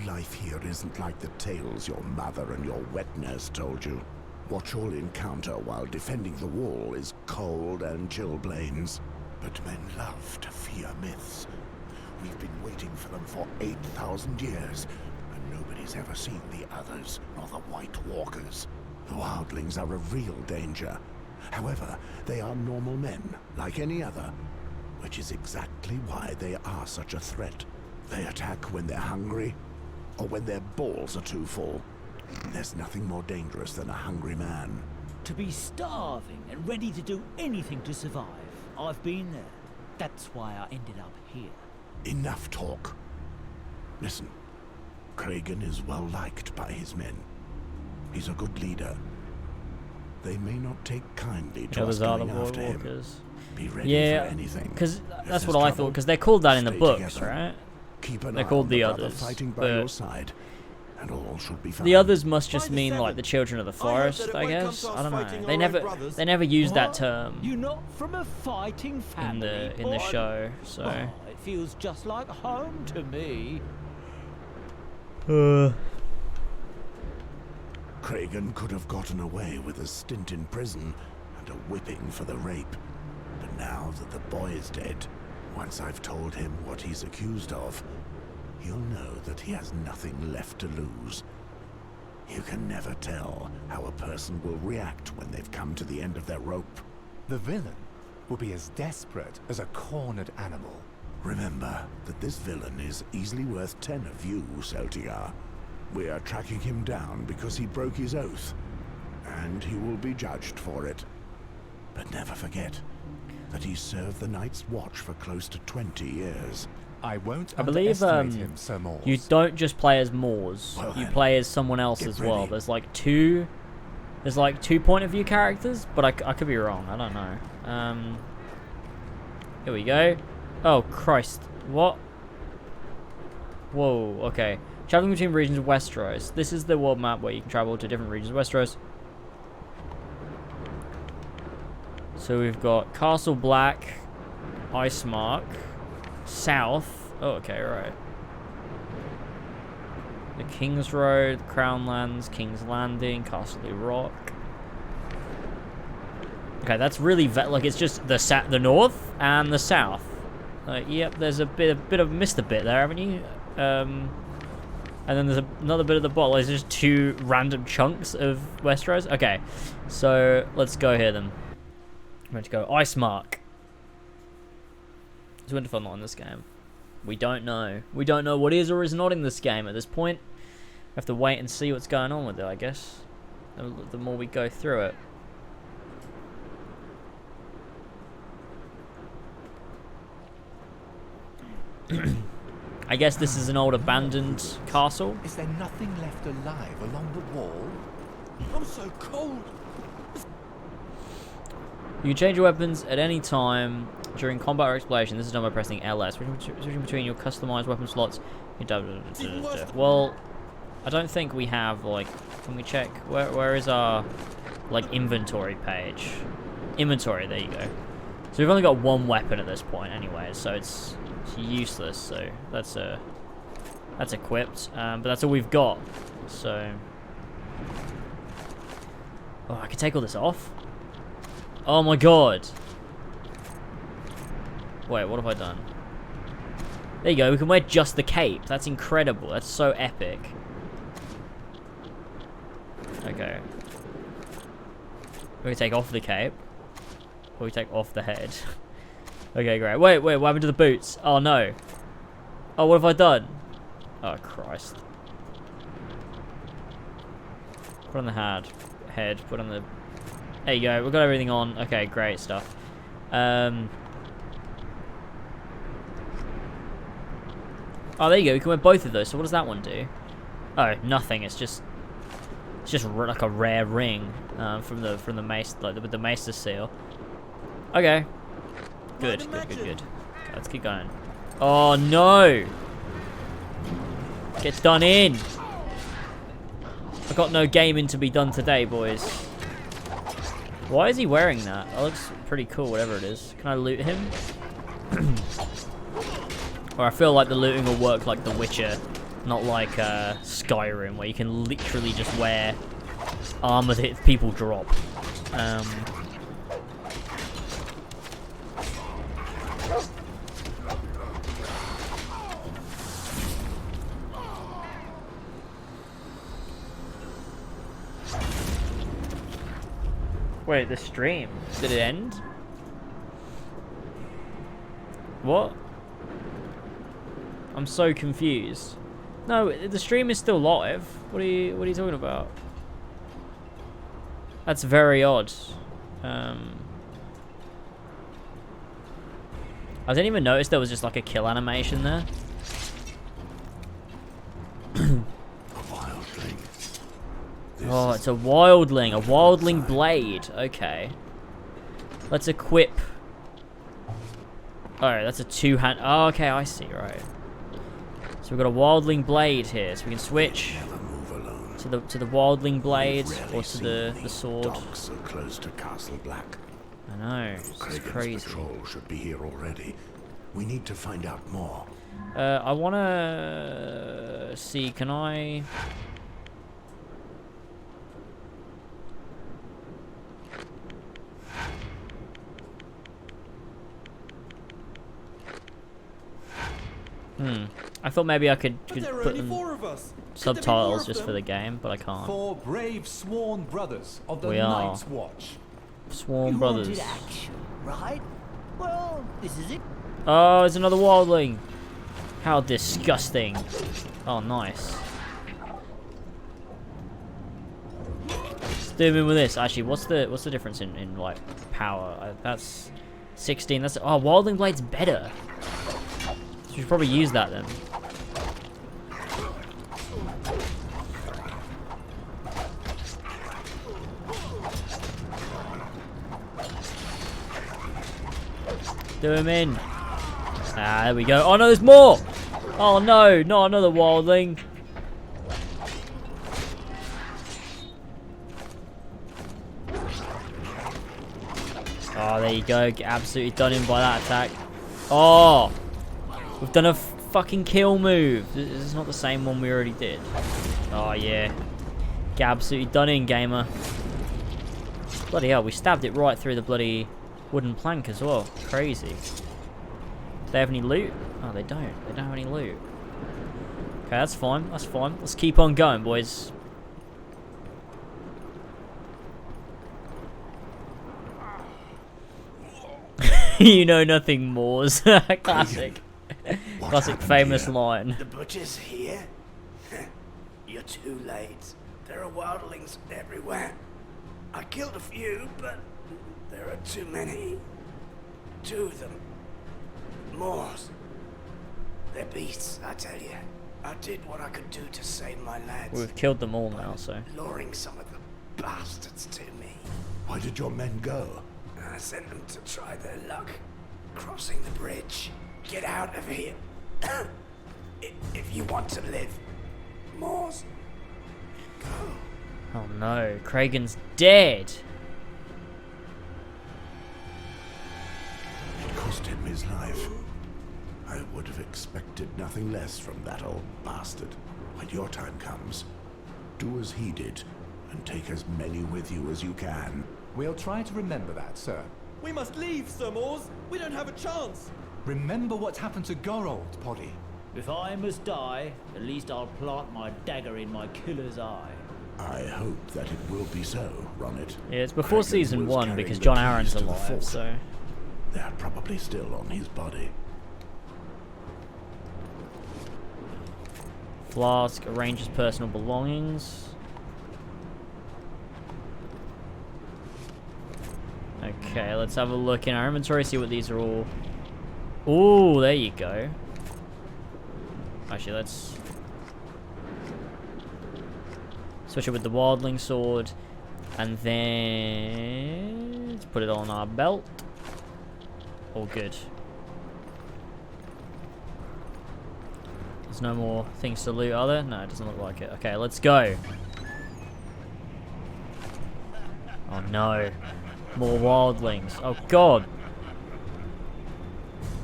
Life here isn't like the tales your mother and your wet nurse told you. What you'll encounter while defending the wall is cold and chilblains. But men love to fear myths. We've been waiting for them for 8,000 years, and nobody's ever seen the others, nor the White Walkers. The wildlings are a real danger. However, they are normal men, like any other, which is exactly why they are such a threat. They attack when they're hungry, or when their balls are too full. There's nothing more dangerous than a hungry man. To be starving and ready to do anything to survive. I've been there. That's why I ended up here. Enough talk. Listen, Kragan is well liked by his men. He's a good leader. They may not take kindly to us going after him. Be ready for anything. Because that's what I thought, because they're called that in the books, together. right? Keep an They're eye called on the brother others, fighting by but your side, and all should be fine. The others must just mean like the children of the forest, I guess. I don't know. They never used that term You're not from a fighting family, in the show, so. Oh, it feels just like home to me. Kragan could have gotten away with a stint in prison and a whipping for the rape. But now that the boy is dead, Once I've told him what he's accused of, he'll know that he has nothing left to lose. You can never tell how a person will react when they've come to the end of their rope. The villain will be as desperate as a cornered animal. Remember that this villain is easily worth 10 of you, Celtigar. We are tracking him down because he broke his oath, and he will be judged for it. But never forget that he served the Night's Watch for close to 20 years. I won't I believe underestimate him, Sir Mors. you don't just play as Moors. Well You then, play as someone else get as well. ready. There's like two point of view characters, but I could be wrong. I don't know. Here we go. Oh Christ! What? Whoa. Okay. Traveling between regions of Westeros. This is the world map where you can travel to different regions of Westeros. So we've got Castle Black, Icemark, South. Oh, okay, right. The King's Road, Crownlands, King's Landing, Castle Rock. Okay, that's really like it's just the north and the south. Yep, there's a bit of missed a bit there, haven't you? And then there's another bit at the bottom. There's just two random chunks of Westeros. Okay, so let's go here then. I'm going to go Icemark. Is Winterfell not in this game? We don't know. We don't know what is or is not in this game at this point. We have to wait and see what's going on with it, I guess. The more we go through it. I guess this is an old abandoned castle. Is there nothing left alive along the wall? I'm so cold. You can change your weapons at any time during combat or exploration. This is done by pressing LS. Switching between your customized weapon slots. Well, I don't think we have, like, can we check? Where is our, like, inventory page? Inventory, there you go. So we've only got one weapon at this point anyway, so it's useless. So that's equipped, but that's all we've got. So, oh, I can take all this off. Oh my god. Wait, what have I done? There you go, we can wear just the cape. That's incredible. That's so epic. Okay. We take off the cape. Or we take off the head. Okay, great. Wait, what happened to the boots? Oh no. Oh, what have I done? Oh, Christ. Put on the head. Put on the... There you go, we've got everything on. Okay, great stuff. Oh, there you go, we can wear both of those. So what does that one do? Oh, nothing. It's just like a rare ring from the mace, like with the maester seal. Okay. Good. Okay, let's keep going. Oh no! Get done in! I got no gaming to be done today, boys. Why is he wearing that? That looks pretty cool, whatever it is. Can I loot him? Or I feel like the looting will work like The Witcher, not like Skyrim, where you can literally just wear armor that people drop. Wait, the stream, did it end? What? I'm so confused. No, the stream is still live. What are you talking about? That's very odd. I didn't even notice there was just like a kill animation there. Oh, it's a wildling. A wildling blade. Okay. Let's equip. Oh, that's a two-hand. Oh, okay, I see. Right. So we've got a wildling blade here, so we can switch to the wildling blade or to the sword. Docks so close to Castle Black. I know. This is crazy. Patrol should be here already. We need to find out more. I wanna see. Can I? I thought maybe I could There are put only them 4 of us. subtitles just for the game, but I can't. 4 brave sworn brothers of the We are. Night's Watch. Swarm You Brothers. wanted action, right? Well, this is it. Oh, it's another wildling. How disgusting. Oh, nice. Let's do him with this. Actually, what's the difference in like power? That's 16. That's wildling blade's better. So we should probably use that then. Do him in. Ah, there we go. Oh no, there's more! Oh no, not another wildling. Oh, there you go. Get absolutely done in by that attack. Oh! We've done a fucking kill move. This is not the same one we already did. Oh yeah. Get absolutely done in, gamer. Bloody hell, we stabbed it right through the bloody wooden plank as well. Crazy. Do they have any loot? Oh, they don't. They don't have any loot. Okay, that's fine. That's fine. Let's keep on going, boys. You know nothing, Moors. Classic. Classic famous line. The butcher's here? You're too late. There are wildlings everywhere. I killed a few, but there are too many. 2 of them. Moors. They're beasts, I tell you. I did what I could do to save my lads. We've killed them all now, so. Luring some of the bastards to me. Why did your men go? I sent them to try their luck. Crossing the bridge. Get out of here. If you want to live. Moors. Go. Oh no, Kragan's dead. It cost him his life. I would have expected nothing less from that old bastard. When your time comes, do as he did, and take as many with you as you can. We'll try to remember that, sir. We must leave, Sir Moors. We don't have a chance. Remember what happened to Gorold, Poddy. If I must die, at least I'll plant my dagger in my killer's eye. I hope that it will be so, Ronnet. Yeah, it's before Kragan season was 1 carrying because the John keys Aaron's to the alive, fort. so. They're probably still on his body. Flask arranges personal belongings. Okay, let's have a look in our inventory, see what these are all. Ooh, there you go. Actually, let's switch it with the wildling sword, and then let's put it on our belt. All good. There's no more things to loot, are there? No, it doesn't look like it. Okay, let's go. Oh no. More wildlings. Oh god.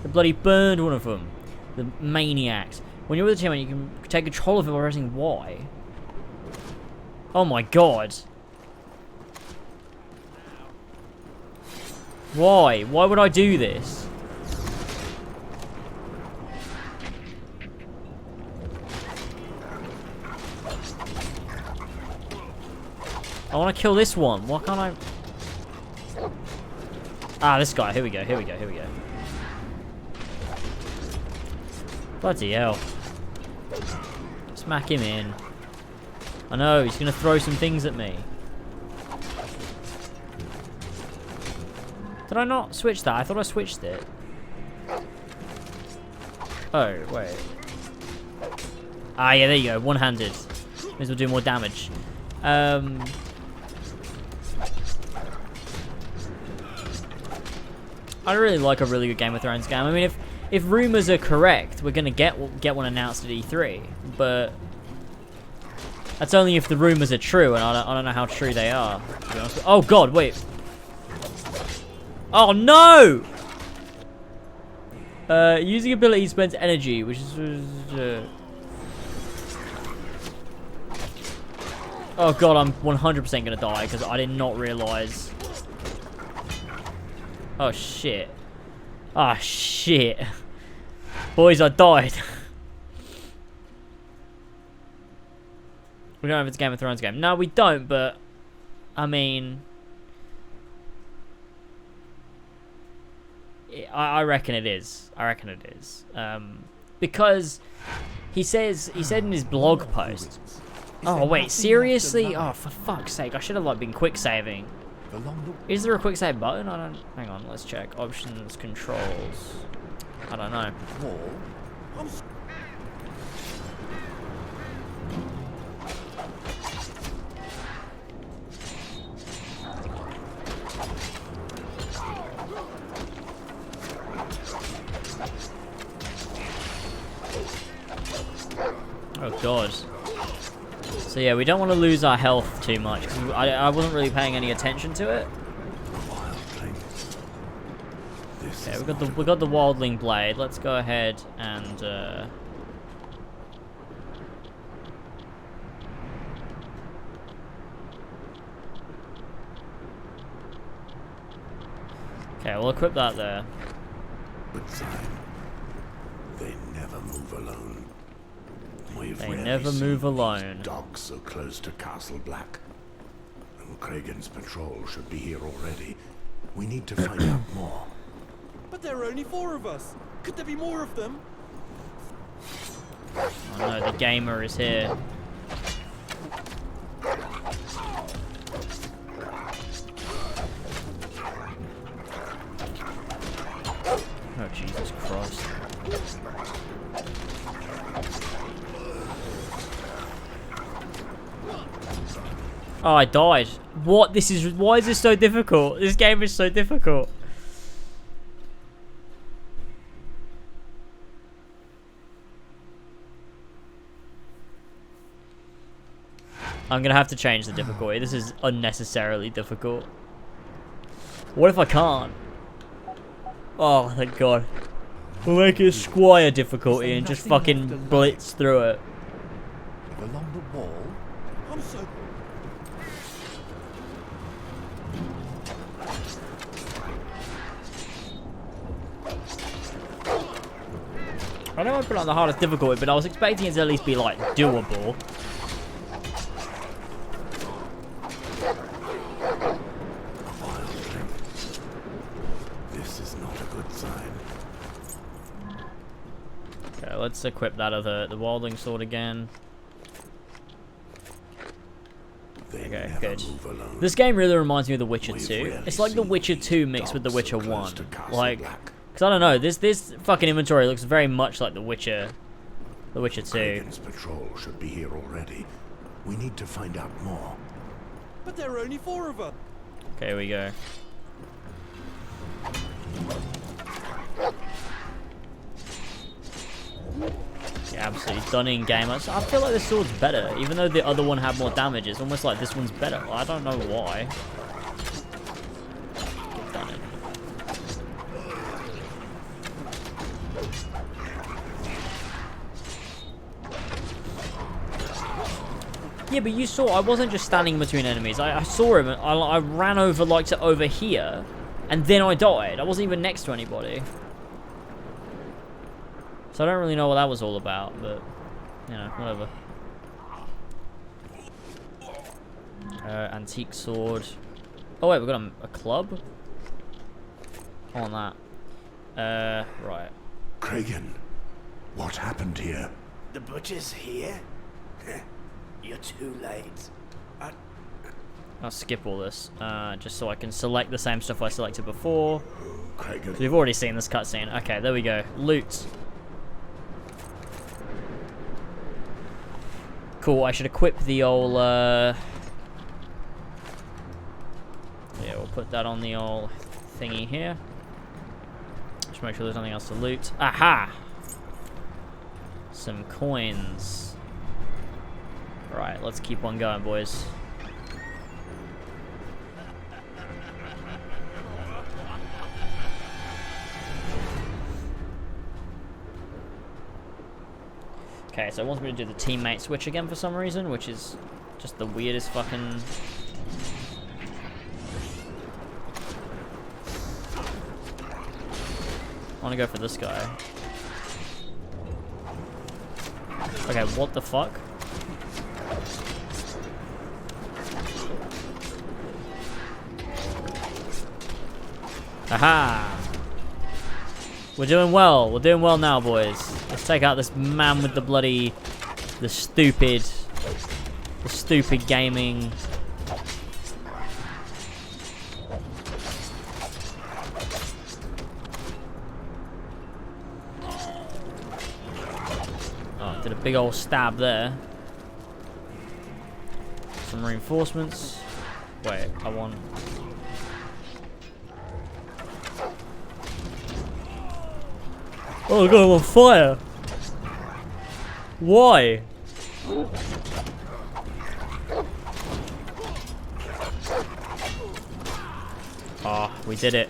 They bloody burned one of them. The maniacs. When you're with a team, you can take control of it by pressing Y. Oh my god. Why? Why would I do this? I want to kill this one. Why can't I? Ah, this guy. Here we go. Here we go. Here we go. Bloody hell. Smack him in. I know, he's going to throw some things at me. Did I not switch that? I thought I switched it. Oh, wait. Ah, yeah, there you go. One-handed. This will do more damage. I really like a really good Game of Thrones game. I mean, if rumors are correct, we're gonna get one announced at E3, but that's only if the rumors are true, and I don't know how true they are. To be honest. Oh god, wait. Oh no! Using ability spends energy, which is. Oh god, I'm 100% gonna die because I did not realize. Oh shit. Ah shit. Boys, I died. We don't know if it's a Game of Thrones game. No, we don't, but... I mean... I reckon it is. I reckon it is. Because he said in his blog post... Oh, wait, seriously? Oh, for fuck's sake. I should have, like, been quick saving. Is there a quick save button? I don't... Hang on, let's check. Options, controls... I don't know. Oh god. So yeah, we don't want to lose our health too much, because I wasn't really paying any attention to it. Okay, we got the wildling blade. Let's go ahead and okay, we'll equip that there. Good sign. They never move alone. They never move alone. Dogs so close to Castle Black. And Kragan's patrol should be here already. We need to find out more. But there are only 4 of us. Could there be more of them? Oh no, the gamer is here. Oh Jesus Christ. Oh, I died. What? Why is this so difficult? This game is so difficult. I'm gonna have to change the difficulty. This is unnecessarily difficult. What if I can't? Oh, thank God. We'll make it Squire difficulty and just fucking blitz through it. Along the wall? I'm so... I know I put it on the hardest difficulty, but I was expecting it to at least be, like, doable. This is not a good sign. Okay, let's equip that other, the wildling sword again. Okay, good. This game really reminds me of The Witcher 2. It's like The Witcher 2 mixed with The Witcher 1. Like, because I don't know, this fucking inventory looks very much like The Witcher 2. Kragan's patrol should be here already. We need to find out more. But there are only 4 of us. Okay, here we go. Yeah, absolutely stunning game. I feel like this sword's better, even though the other one had more damage. It's almost like this one's better. I don't know why. Get done it. Yeah, but you saw I wasn't just standing between enemies. I saw him. I ran over like to over here, and then I died. I wasn't even next to anybody. So I don't really know what that was all about, but, you know, whatever. Antique sword. Oh wait, we've got a club? On that. Right. Kragan, what happened here? The butcher's here? You're too late. I'll skip all this, just so I can select the same stuff I selected before. Kragan. So you've already seen this cutscene. Okay, there we go. Loot. Cool, I should equip the old, yeah, we'll put that on the old thingy here. Just make sure there's nothing else to loot. Aha! Some coins. Right, let's keep on going, boys. Okay, so it wants me to do the teammate switch again for some reason, which is just the weirdest fucking... I want to go for this guy. Okay, what the fuck? Aha! We're doing well. We're doing well now, boys. Let's take out this man with the stupid gaming. Oh, did a big old stab there. Some reinforcements. Wait, I want. Oh god, I'm on fire! Why? Ah, we did it.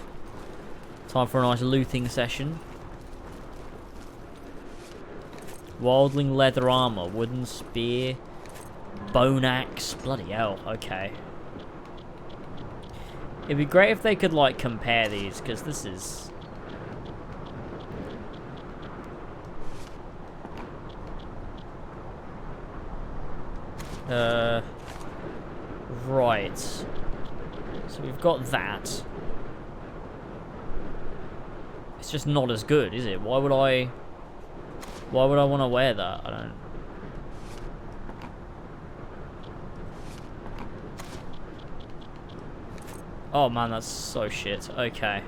Time for a nice looting session. Wildling leather armor, wooden spear, bone axe. Bloody hell, okay. It'd be great if they could, like, compare these, because this is... Right. So we've got that. It's just not as good, is it? Why would I want to wear that? I don't... Oh man, that's so shit. Okay.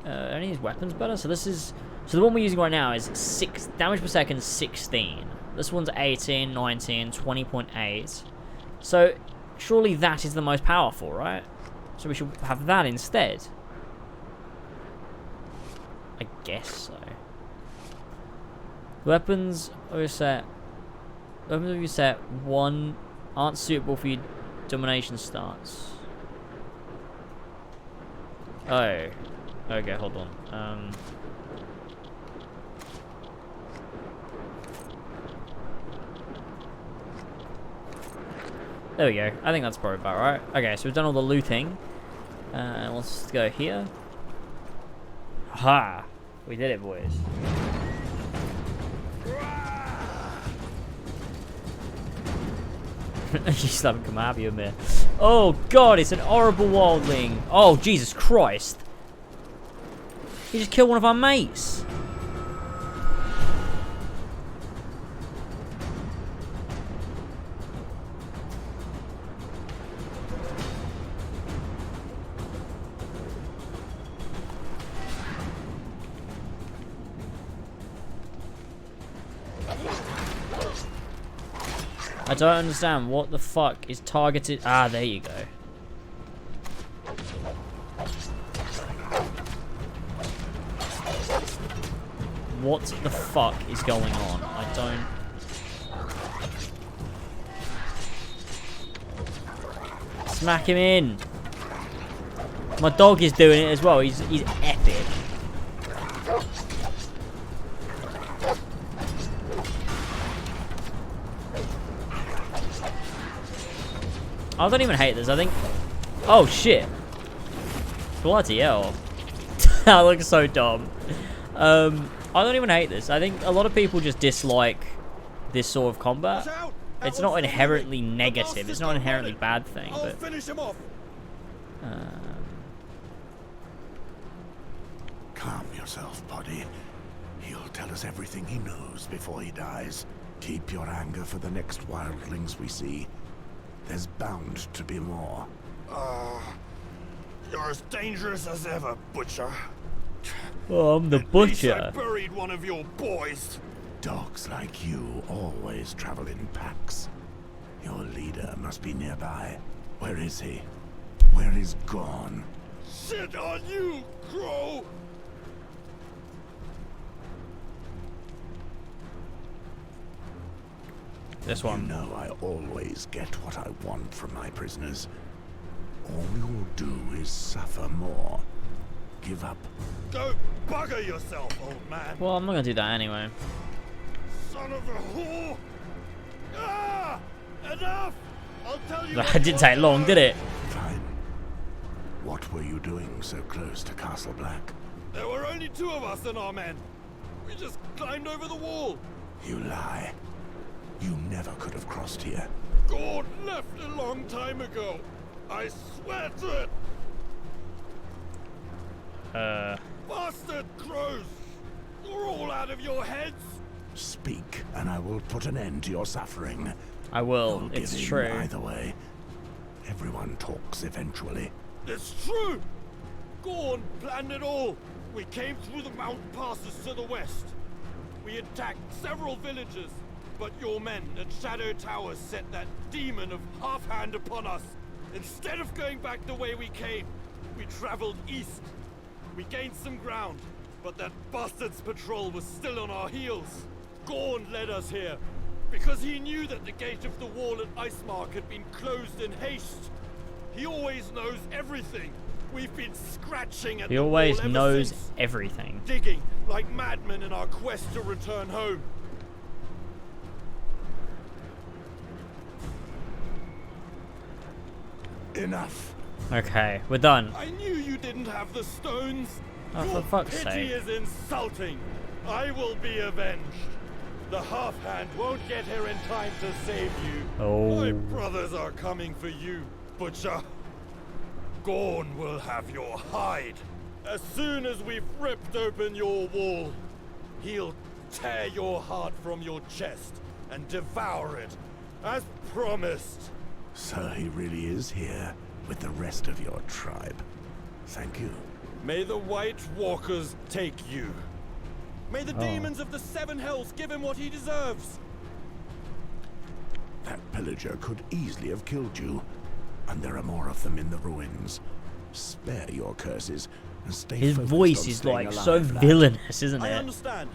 Any of these weapons better? So this is... So the one we're using right now is 6 damage per second, 16. This one's 18, 19, 20.8. So surely that is the most powerful, right? So we should have that instead. I guess so. Weapons are set. Weapons of your set 1 aren't suitable for your domination stance. Oh. Okay, hold on. There we go. I think that's probably about right. Okay, so we've done all the looting. Let's go here. Ha! We did it, boys. You still haven't come out of your mirror. Oh god, it's an horrible wildling. Oh, Jesus Christ. He just killed one of our mates. I don't understand what the fuck is targeted. Ah, there you go. What the fuck is going on? I don't... Smack him in. My dog is doing it as well. He's epic. I don't even hate this. I think... Oh, shit. Bloody hell. That looks so dumb. I don't even hate this. I think a lot of people just dislike this sort of combat. It's not inherently negative. It's not an inherently bad thing, but... Finish him off. Calm yourself, buddy. He'll tell us everything he knows before he dies. Keep your anger for the next wildlings we see. There's bound to be more. You're as dangerous as ever, Butcher. Oh, I'm the butcher. I buried one of your boys. Dogs like you always travel in packs. Your leader must be nearby. Where is he? Where is Gorn? Shit on you, Crow! This one. You know I always get what I want from my prisoners. All you'll do is suffer more. Give up. Go bugger yourself, old man. Well, I'm not gonna do that anyway. Son of a whore! Ah! Enough! I'll tell you. That didn't take long, did it? Fine. What were you doing so close to Castle Black? There were only 2 of us and our men. We just climbed over the wall. You lie. You never could have crossed here. God left a long time ago. I swear to it. Bastard crows! You're all out of your heads! Speak, and I will put an end to your suffering. I will. I'll It's give in true. Either way, everyone talks eventually. It's true! Gorn planned it all! We came through the mountain passes to the west. We attacked several villages, but your men at Shadow Tower set that demon of Half-Hand upon us. Instead of going back the way we came, we traveled east. We gained some ground, but that bastard's patrol was still on our heels. Gorn led us here, because he knew that the gate of the wall at Icemark had been closed in haste. He always knows everything. We've been scratching at He the always wall ever knows since, everything. digging like madmen in our quest to return home. Enough. Okay, we're done. I knew you didn't have the stones. Oh, for Your fuck's pity sake. is insulting. I will be avenged. The Half-Hand won't get here in time to save you. Oh. My brothers are coming for you, Butcher. Gorn will have your hide. As soon as we've ripped open your wall, he'll tear your heart from your chest and devour it, as promised. So he really is here with the rest of your tribe. Thank you. May the White Walkers take you. May the demons of the Seven Hells give him what he deserves. That pillager could easily have killed you, and there are more of them in the ruins. Spare your curses and stay His focused voice on is staying like alive, so lad. villainous, isn't I it? understand.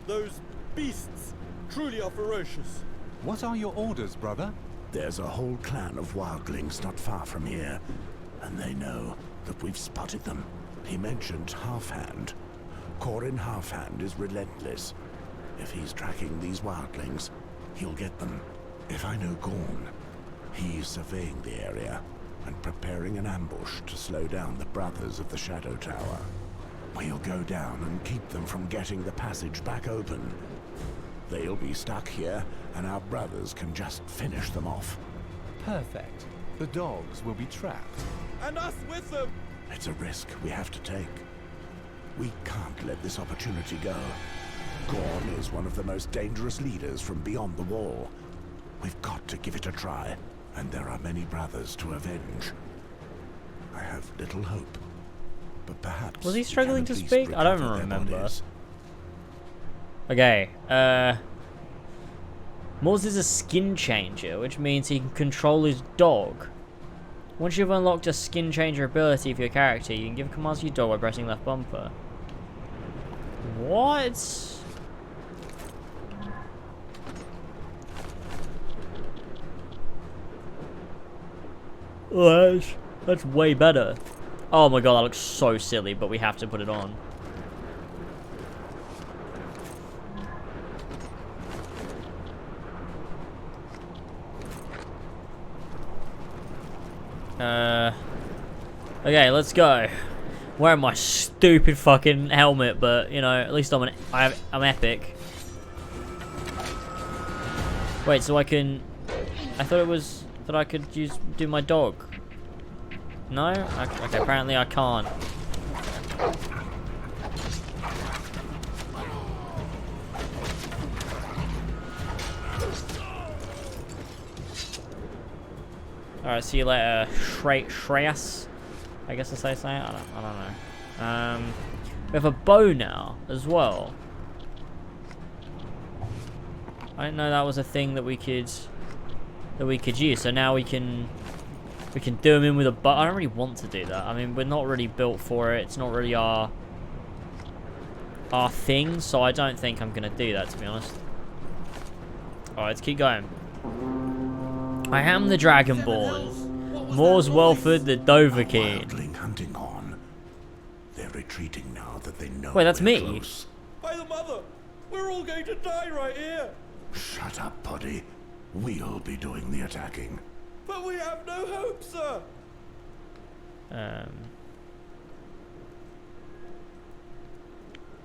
Those beasts truly are ferocious. What are your orders, brother? There's a whole clan of wildlings not far from here, and they know that we've spotted them. He mentioned Half-Hand. Corin Half-Hand is relentless. If he's tracking these wildlings, he'll get them. If I know Gorn, he's surveying the area and preparing an ambush to slow down the brothers of the Shadow Tower. We'll go down and keep them from getting the passage back open. They'll be stuck here, and our brothers can just finish them off. Perfect. The dogs will be trapped. And us with them. It's a risk we have to take. We can't let this opportunity go. Gorn is one of the most dangerous leaders from beyond the wall. We've got to give it a try, and there are many brothers to avenge. I have little hope, but perhaps Was he we can struggling at to least speak? I don't recover their remember. bodies. Okay, Moz is a skin changer, which means he can control his dog. Once you've unlocked a skin changer ability for your character, you can give commands to your dog by pressing left bumper. What? Oh, that's way better. Oh my god, that looks so silly, but we have to put it on. Okay, let's go. Wearing my stupid fucking helmet, but you know, at least I'm epic. Wait, so I can? I thought it was that I could do my dog. No? Okay, apparently I can't. Alright, see you later, Shreyas. I guess that's how you say it. I don't know. We have a bow now as well. I didn't know that was a thing that we could use. So now we can do them in with a bow. I don't really want to do that. I mean, we're not really built for it. It's not really our thing. So I don't think I'm gonna do that, to be honest. All right, let's keep going. I am the Dragonborn. Moors Welford, the Dovahkiin. Wildling hunting horn. They're retreating now that they know. Wait, that's we're me. close. By the mother, we're all going to die right here. Shut up, Poddy. We'll be doing the attacking. But we have no hope, sir.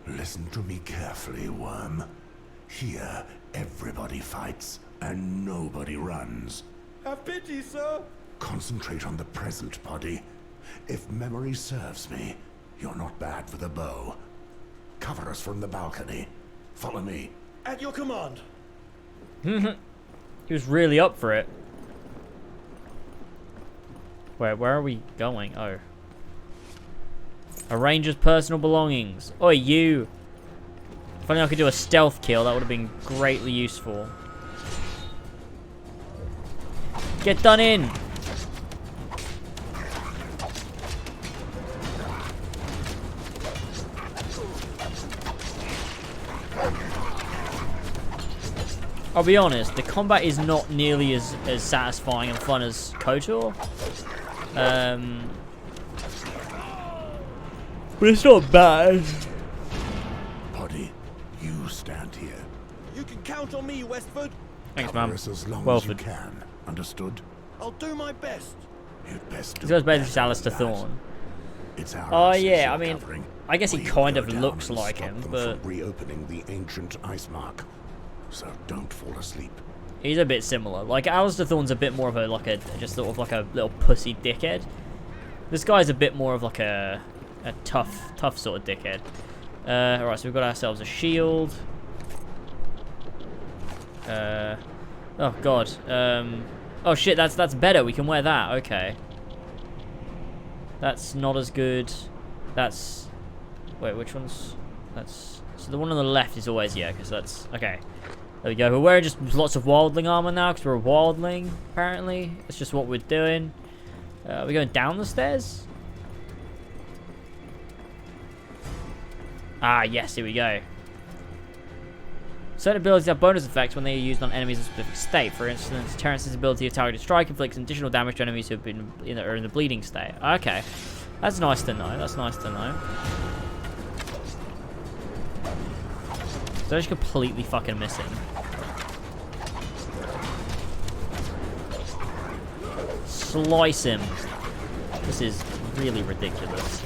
Listen to me carefully, Worm. Here, everybody fights, and nobody runs. Have pity, sir. Concentrate on the present, Poddy. If memory serves me, You're not bad for the bow. Cover us from the balcony. Follow me. At your command. He was really up for it. Wait, where are we going? Oh. A ranger's personal belongings. Oi, you! If only I could do a stealth kill, that would have been greatly useful. Get done in! I'll be honest, the combat is not nearly as satisfying and fun as KOTOR. But it's not bad. Poddy, you stand here. You can count on me, Westford. Thanks, Cover man. us as long as you Wellford. can. Understood? I'll do my best. You'd best This do guy's basically better Alistair than that. Thorne. It's our Oh, asses yeah, you're I mean, covering. I guess he We kind go of down looks and like stop him, them but from reopening the ancient ice mark. So don't fall asleep. he's a bit similar. Like, Alistair Thorne's a bit more of a, just sort of like a little pussy dickhead. This guy's a bit more of like a tough sort of dickhead. Alright, so we've got ourselves a shield. Oh god. Oh shit, that's better. We can wear that. Okay. That's not as good. That's... Wait, which one's... That's... So the one on the left is always... Yeah, because that's... Okay. There we go. We're wearing just lots of wildling armor now because we're a wildling, apparently. That's just what we're doing. Are we going down the stairs? Ah, yes, here we go. Certain abilities have bonus effects when they are used on enemies in a specific state. For instance, Terrence's ability of targeted strike inflicts additional damage to enemies who have been in the bleeding state. Okay. That's nice to know. That's nice to know. So just completely fucking missing. Slice him. This is really ridiculous.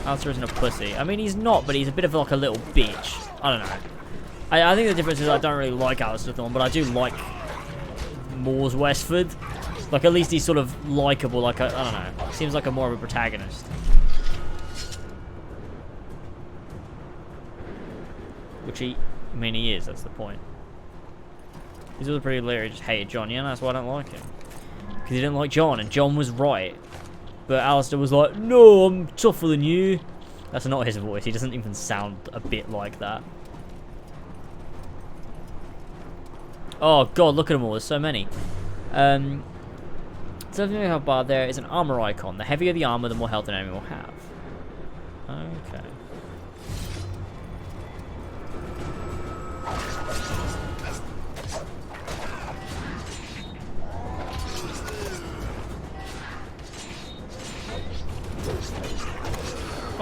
Alistair isn't a pussy. I mean, he's not, but he's a bit of like a little bitch. I don't know. I think the difference is I don't really like Alistair Thorne, but I do like Moors Westford. Like, at least he's sort of likable. Like, I don't know. Seems like a more of a protagonist. Which he is. That's the point. He's also pretty hilarious. He just hated John. Yeah, that's why I don't like him. Because he didn't like John, and John was right. But Alistair was like, no, I'm tougher than you. That's not his voice. He doesn't even sound a bit like that. Oh, God, look at them all. There's so many. So everything we have bar there is an armor icon. The heavier the armor, the more health an enemy will have. Okay.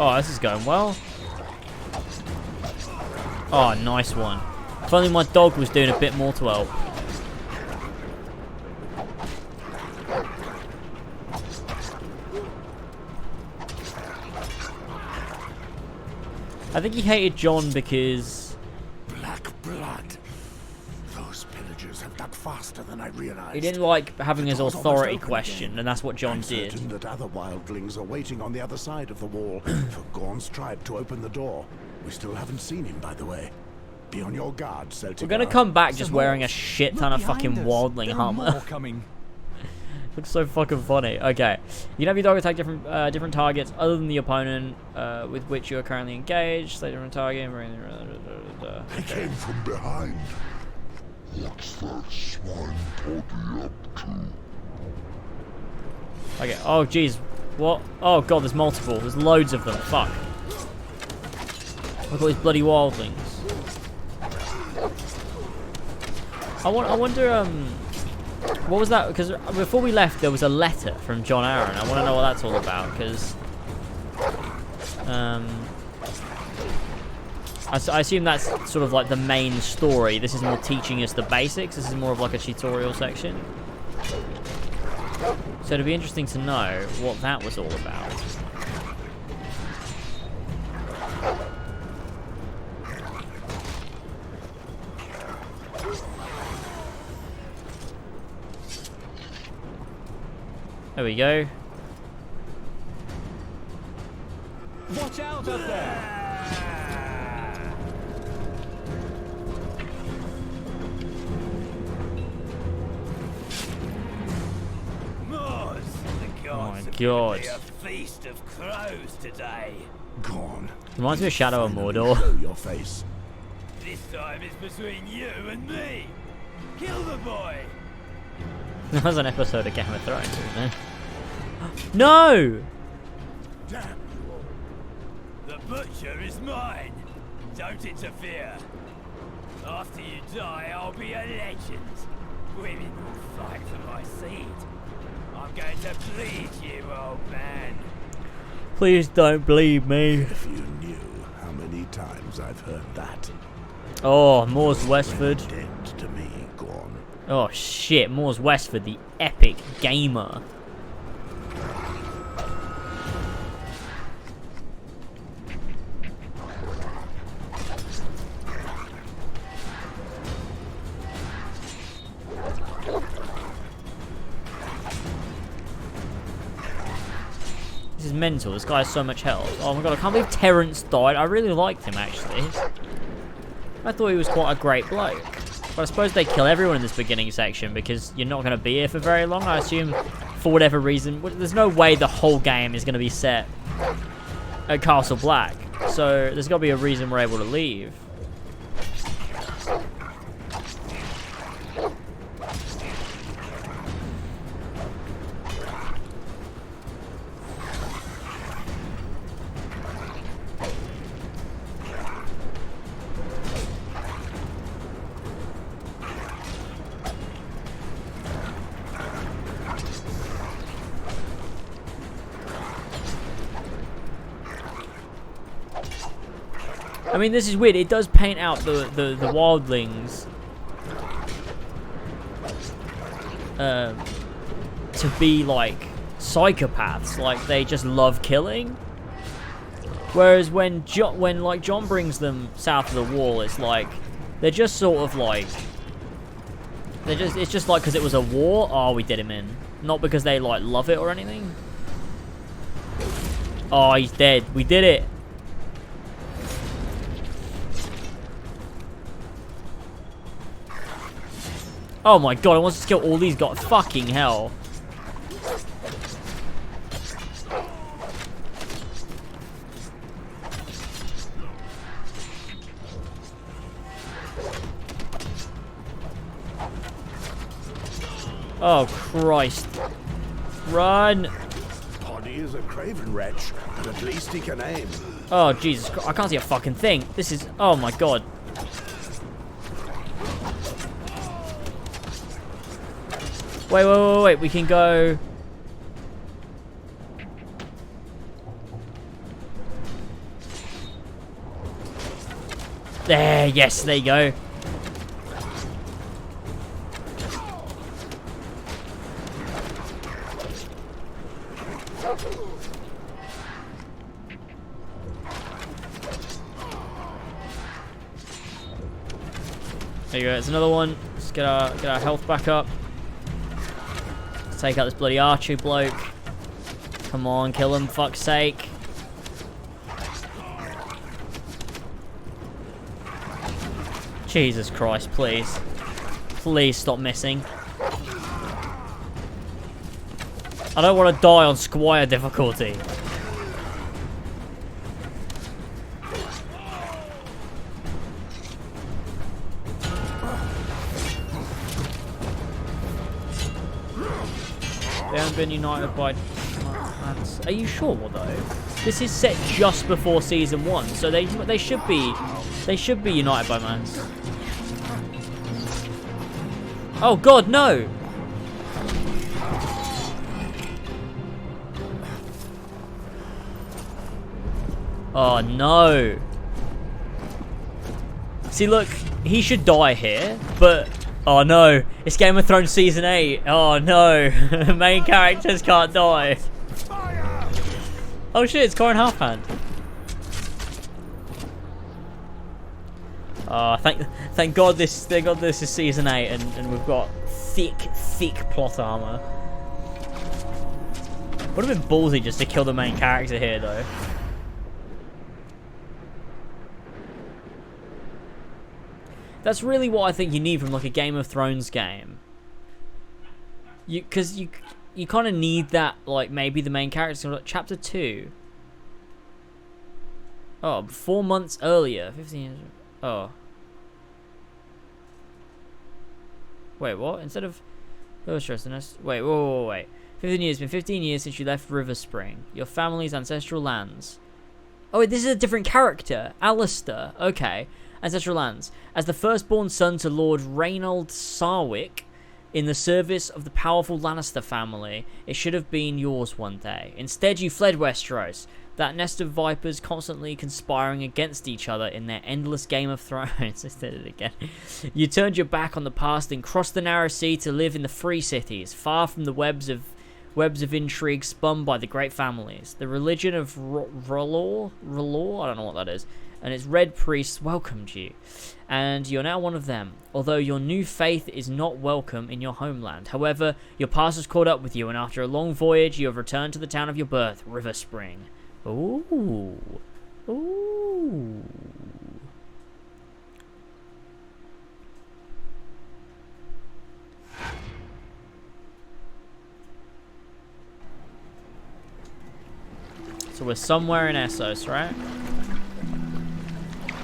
Oh, this is going well. Oh, nice one. If only my dog was doing a bit more to help. I think he hated John because... Black blood. Those pillagers have dug faster than I realized. he didn't like having his The door's authority almost open questioned, again. and that's what John I'm did. certain that other wildlings are waiting on the other side of the wall for Gorn's tribe to open the door. We still haven't seen him, by the way. Be on your guard, Celtic. We're gonna come back just Some wearing a more. shit Look ton of behind fucking us. wildling There are more armor. coming. Looks so fucking funny. Okay. You can have your dog attack different targets other than the opponent with which you are currently engaged. Select a different target. They came from behind. What's that swine body up to? Okay. Oh, jeez. What? Oh, God, there's multiple. There's loads of them. Fuck. Look at all these bloody wildlings. I wonder, what was that? Because before we left, there was a letter from John Aaron. I want to know what that's all about, because... I assume that's sort of like the main story. This is more teaching us the basics. This is more of like a tutorial section. So it'd be interesting to know what that was all about. There we go. Watch out up there! Moors, the gods my God. be a feast of crows today. Gone. Reminds me of Shadow of Finally Mordor. Show your face. This time it's between you and me. Kill the boy. That was an episode of Game of Thrones, isn't it? No! Damn you all. The butcher is mine. Don't interfere. After you die, I'll be a legend. Women will fight for my seed. I'm going to bleed you, old man. Please don't bleed me. If you knew how many times I've heard that. Oh, Moors Westford. Dead to me, gone. Oh shit, Moors Westford, the epic gamer. This is mental. This guy has so much health. Oh my god, I can't believe Terrence died. I really liked him, actually. I thought he was quite a great bloke. But I suppose they kill everyone in this beginning section because you're not going to be here for very long. I assume, for whatever reason, there's no way the whole game is going to be set at Castle Black. So there's got to be a reason we're able to leave. I mean, this is weird. It does paint out the wildlings to be like psychopaths, like they just love killing. Whereas when John brings them south of the wall, it's like they're just sort of like it's just like because it was a war. Oh, we did him in, not because they like love it or anything. Oh, he's dead. We did it. Oh my god, I want to kill all these guys. Fucking hell. Oh Christ. Run. Poddy is a craven wretch, but at least he can aim. Oh Jesus Christ, I can't see a fucking thing. This is, oh my god. Wait, we can go... There, yes, there you go. There you go, it's another one. Let's get our health back up. Take out this bloody archer bloke. Come on, kill him, fuck's sake. Jesus Christ, please. Please stop missing. I don't want to die on Squire difficulty. They haven't been united by... Are you sure, though? This is set just before Season 1, so they should be united by Mans. Oh god, no! Oh no! See, look, he should die here, but... Oh no, it's Game of Thrones Season 8. Oh no, main characters can't die. Oh shit, it's Corin Halfhand. Oh, thank God this is Season 8 and we've got thick plot armor. Would have been ballsy just to kill the main character here though. That's really what I think you need from like a Game of Thrones game. Because you kind of need that, like maybe the main character. Like, chapter 2. Oh, 4 months earlier, 15 years. Oh. Wait, what? Instead of... Oh, stress. Wait, wait. 15 years. It's been 15 years since you left River Spring, your family's ancestral lands. Oh, wait, this is a different character. Alistair. Okay. Ancestral lands. As the firstborn son to Lord Reynold Sarwick, in the service of the powerful Lannister family, it should have been yours one day. Instead, you fled Westeros. That nest of vipers constantly conspiring against each other in their endless Game of Thrones. I said it again. You turned your back on the past and crossed the narrow sea to live in the free cities, far from the webs of intrigue spun by the great families. The religion of R'hllor? I don't know what that is. And its red priests welcomed you. And you're now one of them, although your new faith is not welcome in your homeland. However, your past has caught up with you, and after a long voyage, you have returned to the town of your birth, River Spring. Ooh. Ooh. So we're somewhere in Essos, right?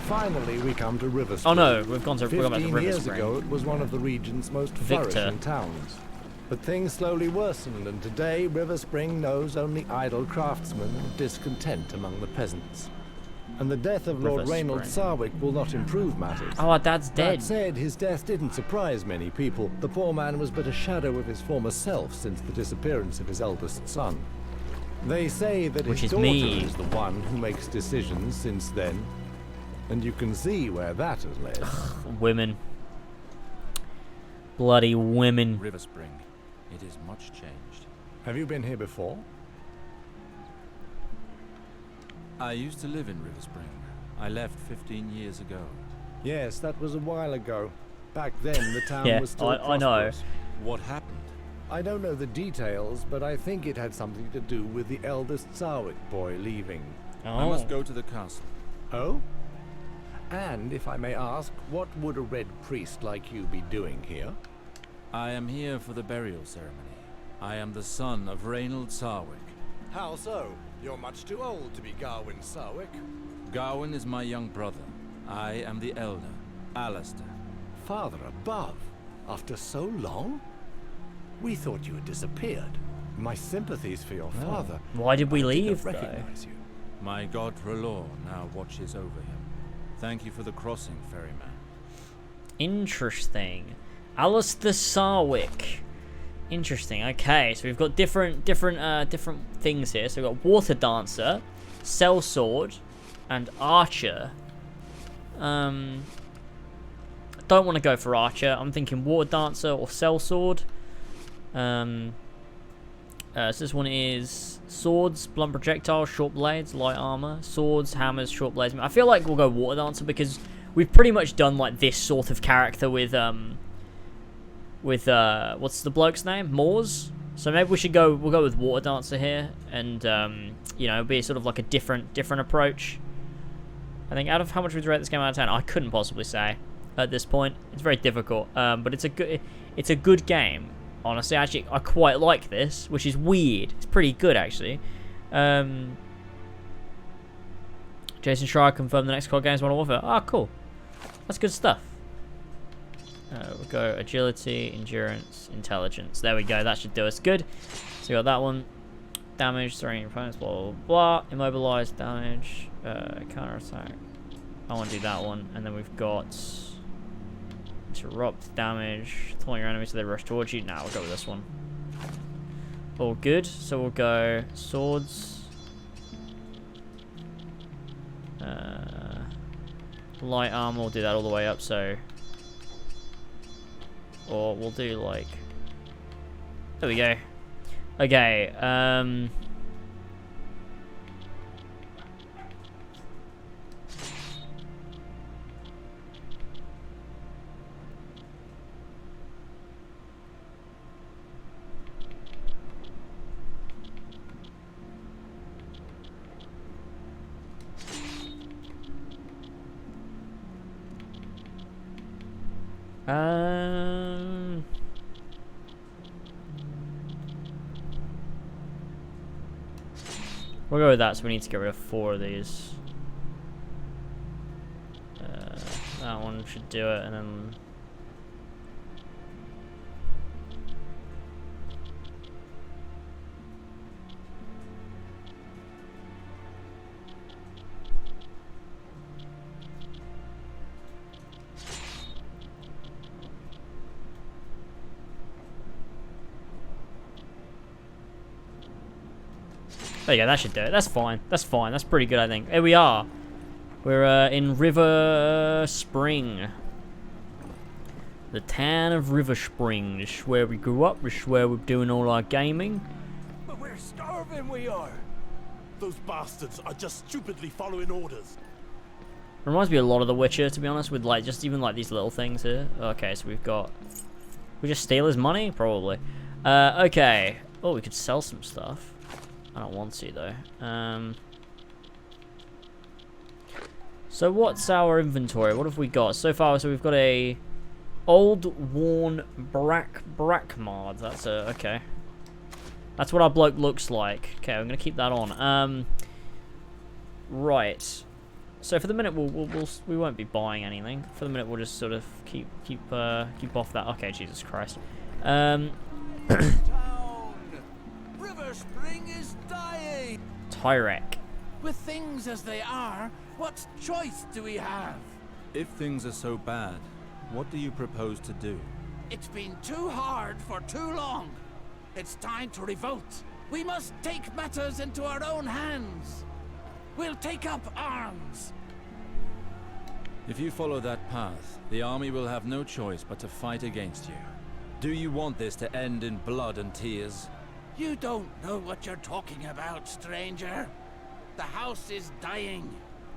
Finally, we come to River Oh Spring. no, we've gone back to River 15 Spring. years ago, it was one of the region's most flourishing towns. But things slowly worsened, and today River Spring knows only idle craftsmen and discontent among the peasants. And the death of Lord Reynold Sarwick will not improve matters. Oh, our dad's dead. That said, his death didn't surprise many people. The poor man was but a shadow of his former self since the disappearance of his eldest son. They say that his daughter is the one who makes decisions since then. And you can see where that has led. Women. Bloody women. River Spring. It is much changed. Have you been here before? I used to live in River Spring. I left 15 years ago. Yes, that was a while ago. Back then, the town yeah, was still I know. What happened? I don't know the details, but I think it had something to do with the eldest Sarwick boy leaving. Oh. I must go to the castle. Oh? And, if I may ask, what would a red priest like you be doing here? I am here for the burial ceremony. I am the son of Reynold Sarwick. How so? You're much too old to be Garwin Sarwick. Garwin is my young brother. I am the elder, Alistair. Father above? After so long? We thought you had disappeared. My sympathies for your father. Why did we leave, though? Recognize you. My god R'hllor now watches over him. Thank you for the crossing, ferryman. Interesting. Alistair Sarwick. Interesting. Okay, so we've got different things here. So we've got Water Dancer, Sellsword, and Archer. Don't want to go for Archer. I'm thinking Water Dancer or Sellsword. So this one is swords, blunt projectiles, short blades, light armor, swords, hammers, short blades. I feel like we'll go Water Dancer because we've pretty much done like this sort of character with what's the bloke's name? Moors. So maybe we'll go with Water Dancer here, and you know, be sort of like a different approach. I think out of how much would you rate this game out of 10? I couldn't possibly say at this point. It's very difficult, but it's a good game. Honestly, actually, I quite like this, which is weird. It's pretty good, actually. Jason Schreier confirmed the next COD game's Modern Warfare. Ah, cool. That's good stuff. We'll go agility, endurance, intelligence. There we go. That should do us good. So we got that one. Damage, throwing your opponents, blah, blah, blah. Immobilize, damage, counter attack. I want to do that one. And then we've got interrupt, damage, taunt your enemies so they rush towards you. Nah, we'll go with this one. All good. So we'll go swords. Light armor, we'll do that all the way up, so... Or we'll do, like... There we go. Okay, We'll go with that, so we need to get rid of 4 of these. That one should do it, and then... There you go, that should do it. That's fine. That's fine. That's pretty good, I think. Here we are. We're in River Spring. The town of River Spring. This is where we grew up. This is where we're doing all our gaming. But we're starving, we are. Those bastards are just stupidly following orders. Reminds me a lot of The Witcher, to be honest, with like just even like these little things here. Okay, so we've got... We just steal his money? Probably. Okay. Oh, we could sell some stuff. I don't want to though. So what's our inventory? What have we got so far? So we've got a old worn brackmard. That's a okay. That's what our bloke looks like. Okay, I'm gonna keep that on. Right. So for the minute we won't be buying anything. For the minute we'll just sort of keep off that. Okay, Jesus Christ. River Spring is dying. Tyrek. With things as they are, what choice do we have? If things are so bad, what do you propose to do? It's been too hard for too long. It's time to revolt. We must take matters into our own hands. We'll take up arms. If you follow that path, the army will have no choice but to fight against you. Do you want this to end in blood and tears? You don't know what you're talking about, stranger. The house is dying.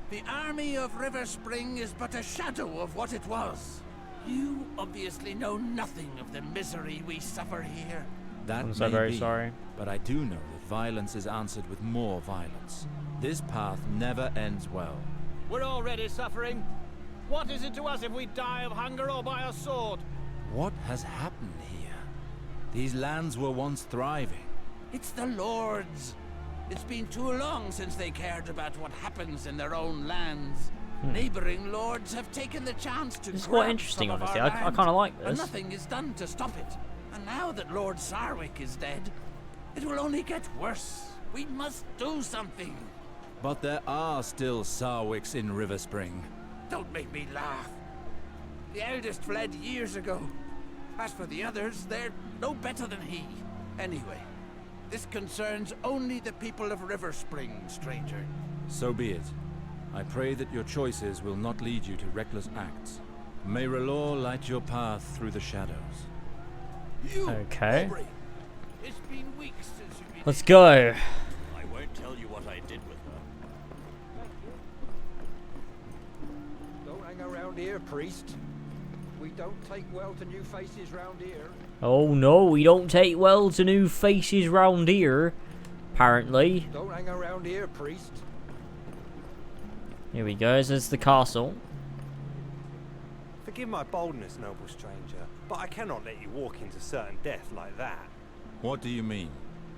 The army of River Spring is but a shadow of what it was. You obviously know nothing of the misery we suffer here. That I'm so very sorry. But I do know that violence is answered with more violence. This path never ends well. We're already suffering. What is it to us if we die of hunger or by a sword? What has happened here? These lands were once thriving. It's the Lords. It's been too long since they cared about what happens in their own lands. Neighboring lords have taken the chance to. This is quite interesting, honestly. I kind of like this. And nothing is done to stop it. And now that Lord Sarwick is dead, it will only get worse. We must do something. But there are still Sarwicks in River Spring. Don't make me laugh. The eldest fled years ago. As for the others, they're no better than he. Anyway, this concerns only the people of River Spring, stranger. So be it. I pray that your choices will not lead you to reckless acts. May R'hllor light your path through the shadows. Okay. It's been weeks since you've been. Let's go. I won't tell you what I did with her. Don't hang around here, priest. We don't take well to new faces round here. Oh no, we don't take well to new faces round here. Apparently. Don't hang around here, priest. Here we go. There's the castle. Forgive my boldness, noble stranger, but I cannot let you walk into certain death like that. What do you mean?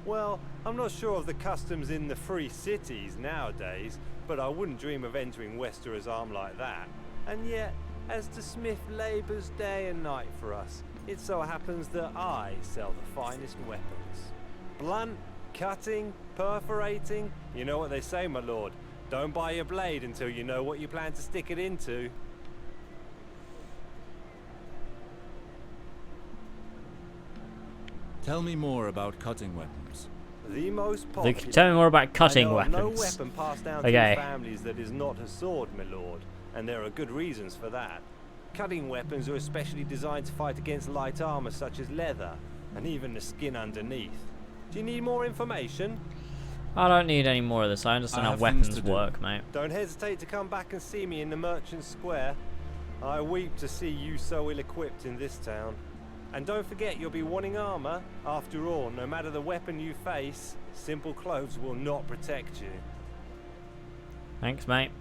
Well, I'm not sure of the customs in the free cities nowadays, but I wouldn't dream of entering Westerer's arm like that. And yet, as the smith labours day and night for us, it so happens that I sell the finest weapons. Blunt, cutting, perforating, you know what they say, my lord. Don't buy your blade until you know what you plan to stick it into. Tell me more about cutting weapons. The most popular. Tell me more about cutting I know weapons. No weapon passed down through families that is not a sword, my lord, and there are good reasons for that. Cutting weapons are especially designed to fight against light armor such as leather, and even the skin underneath. Do you need more information? I don't need any more of this. I understand how weapons work, mate. Don't hesitate to come back and see me in the Merchant Square. I weep to see you so ill-equipped in this town. And don't forget, you'll be wanting armor. After all, no matter the weapon you face, simple clothes will not protect you. Thanks, mate.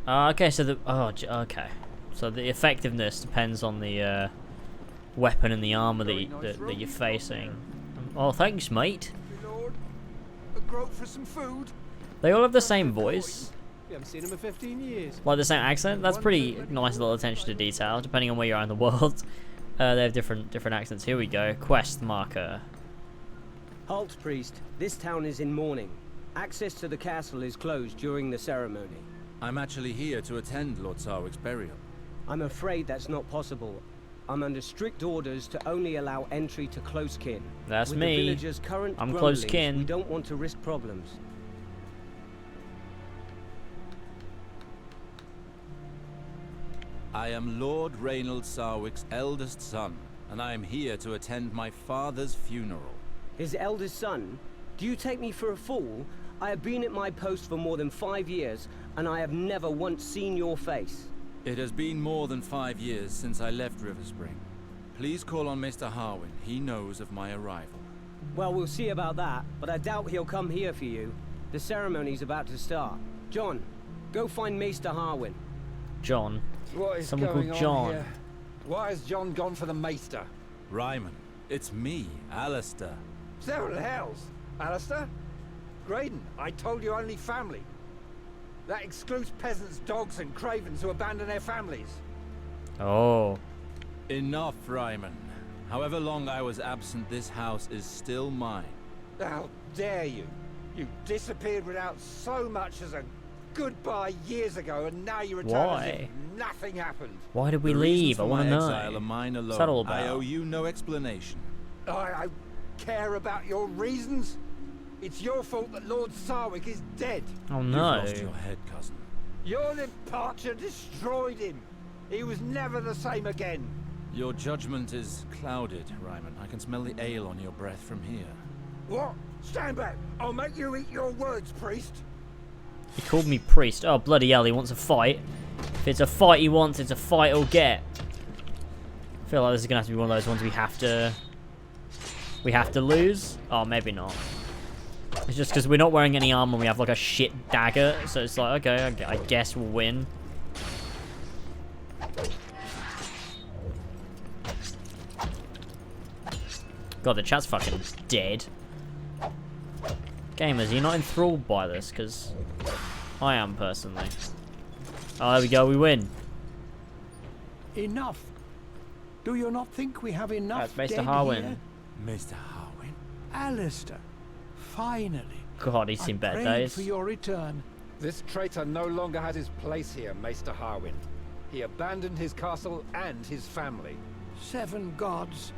Okay, so the... Oh, okay. So the effectiveness depends on the weapon and the armor that you're facing. Oh, thanks, mate. Lord, a groat for some food. They all have the same voice. We haven't seen him in 15 years. Like the same accent. That's pretty nice little attention to detail, depending on where you are in the world. They have different accents. Here we go. Quest marker. Halt, priest. This town is in mourning. Access to the castle is closed during the ceremony. I'm actually here to attend Lord Sarwick's burial. I'm afraid that's not possible. I'm under strict orders to only allow entry to close kin. That's With me. The villagers' current I'm close grumblings, kin. We don't want to risk problems. I am Lord Reynold Sarwick's eldest son, and I am here to attend my father's funeral. His eldest son? Do you take me for a fool? I have been at my post for more than 5 years, and I have never once seen your face. It has been more than 5 years since I left Riverspring. Please call on Mr. Harwin. He knows of my arrival. Well, we'll see about that, but I doubt he'll come here for you. The ceremony's about to start. John, go find Maester Harwin. John. What is Someone going called John. on here? Why has John gone for the Maester? Ryman, it's me, Alistair. Several hells. Alistair? Graydon, I told you only family. That excludes peasants, dogs, and cravens who abandon their families. Oh. Enough, Ryman. However long I was absent, this house is still mine. How dare you? You disappeared without so much as a goodbye years ago, and now you return as if Why? nothing happened. Why did we The reasons leave? I for want to my know. exile are mine alone. What's that all I about? owe you no explanation. I care about your reasons. It's your fault that Lord Sarwick is dead. Oh no. You've lost your head, cousin. Your departure destroyed him. He was never the same again. Your judgment is clouded, Ryman. I can smell the ale on your breath from here. What? Stand back. I'll make you eat your words, priest. He called me priest. Oh, bloody hell, he wants a fight. If it's a fight he wants, it's a fight he'll get. I feel like this is going to have to be one of those ones we have to lose. Oh, maybe not. It's just because we're not wearing any armor and we have like a shit dagger. So it's like, okay, I guess we'll win. God, the chat's fucking dead. Gamers, you're not enthralled by this, because I am personally. Oh, there we go, we win. Enough. Do you not think we have enough? That's Maester dead Harwin. here? Maester Harwin? Alistair, finally. God, he's seen better days. For your return. This traitor no longer had his place here, Maester Harwin. He abandoned his castle and his family. 7 gods.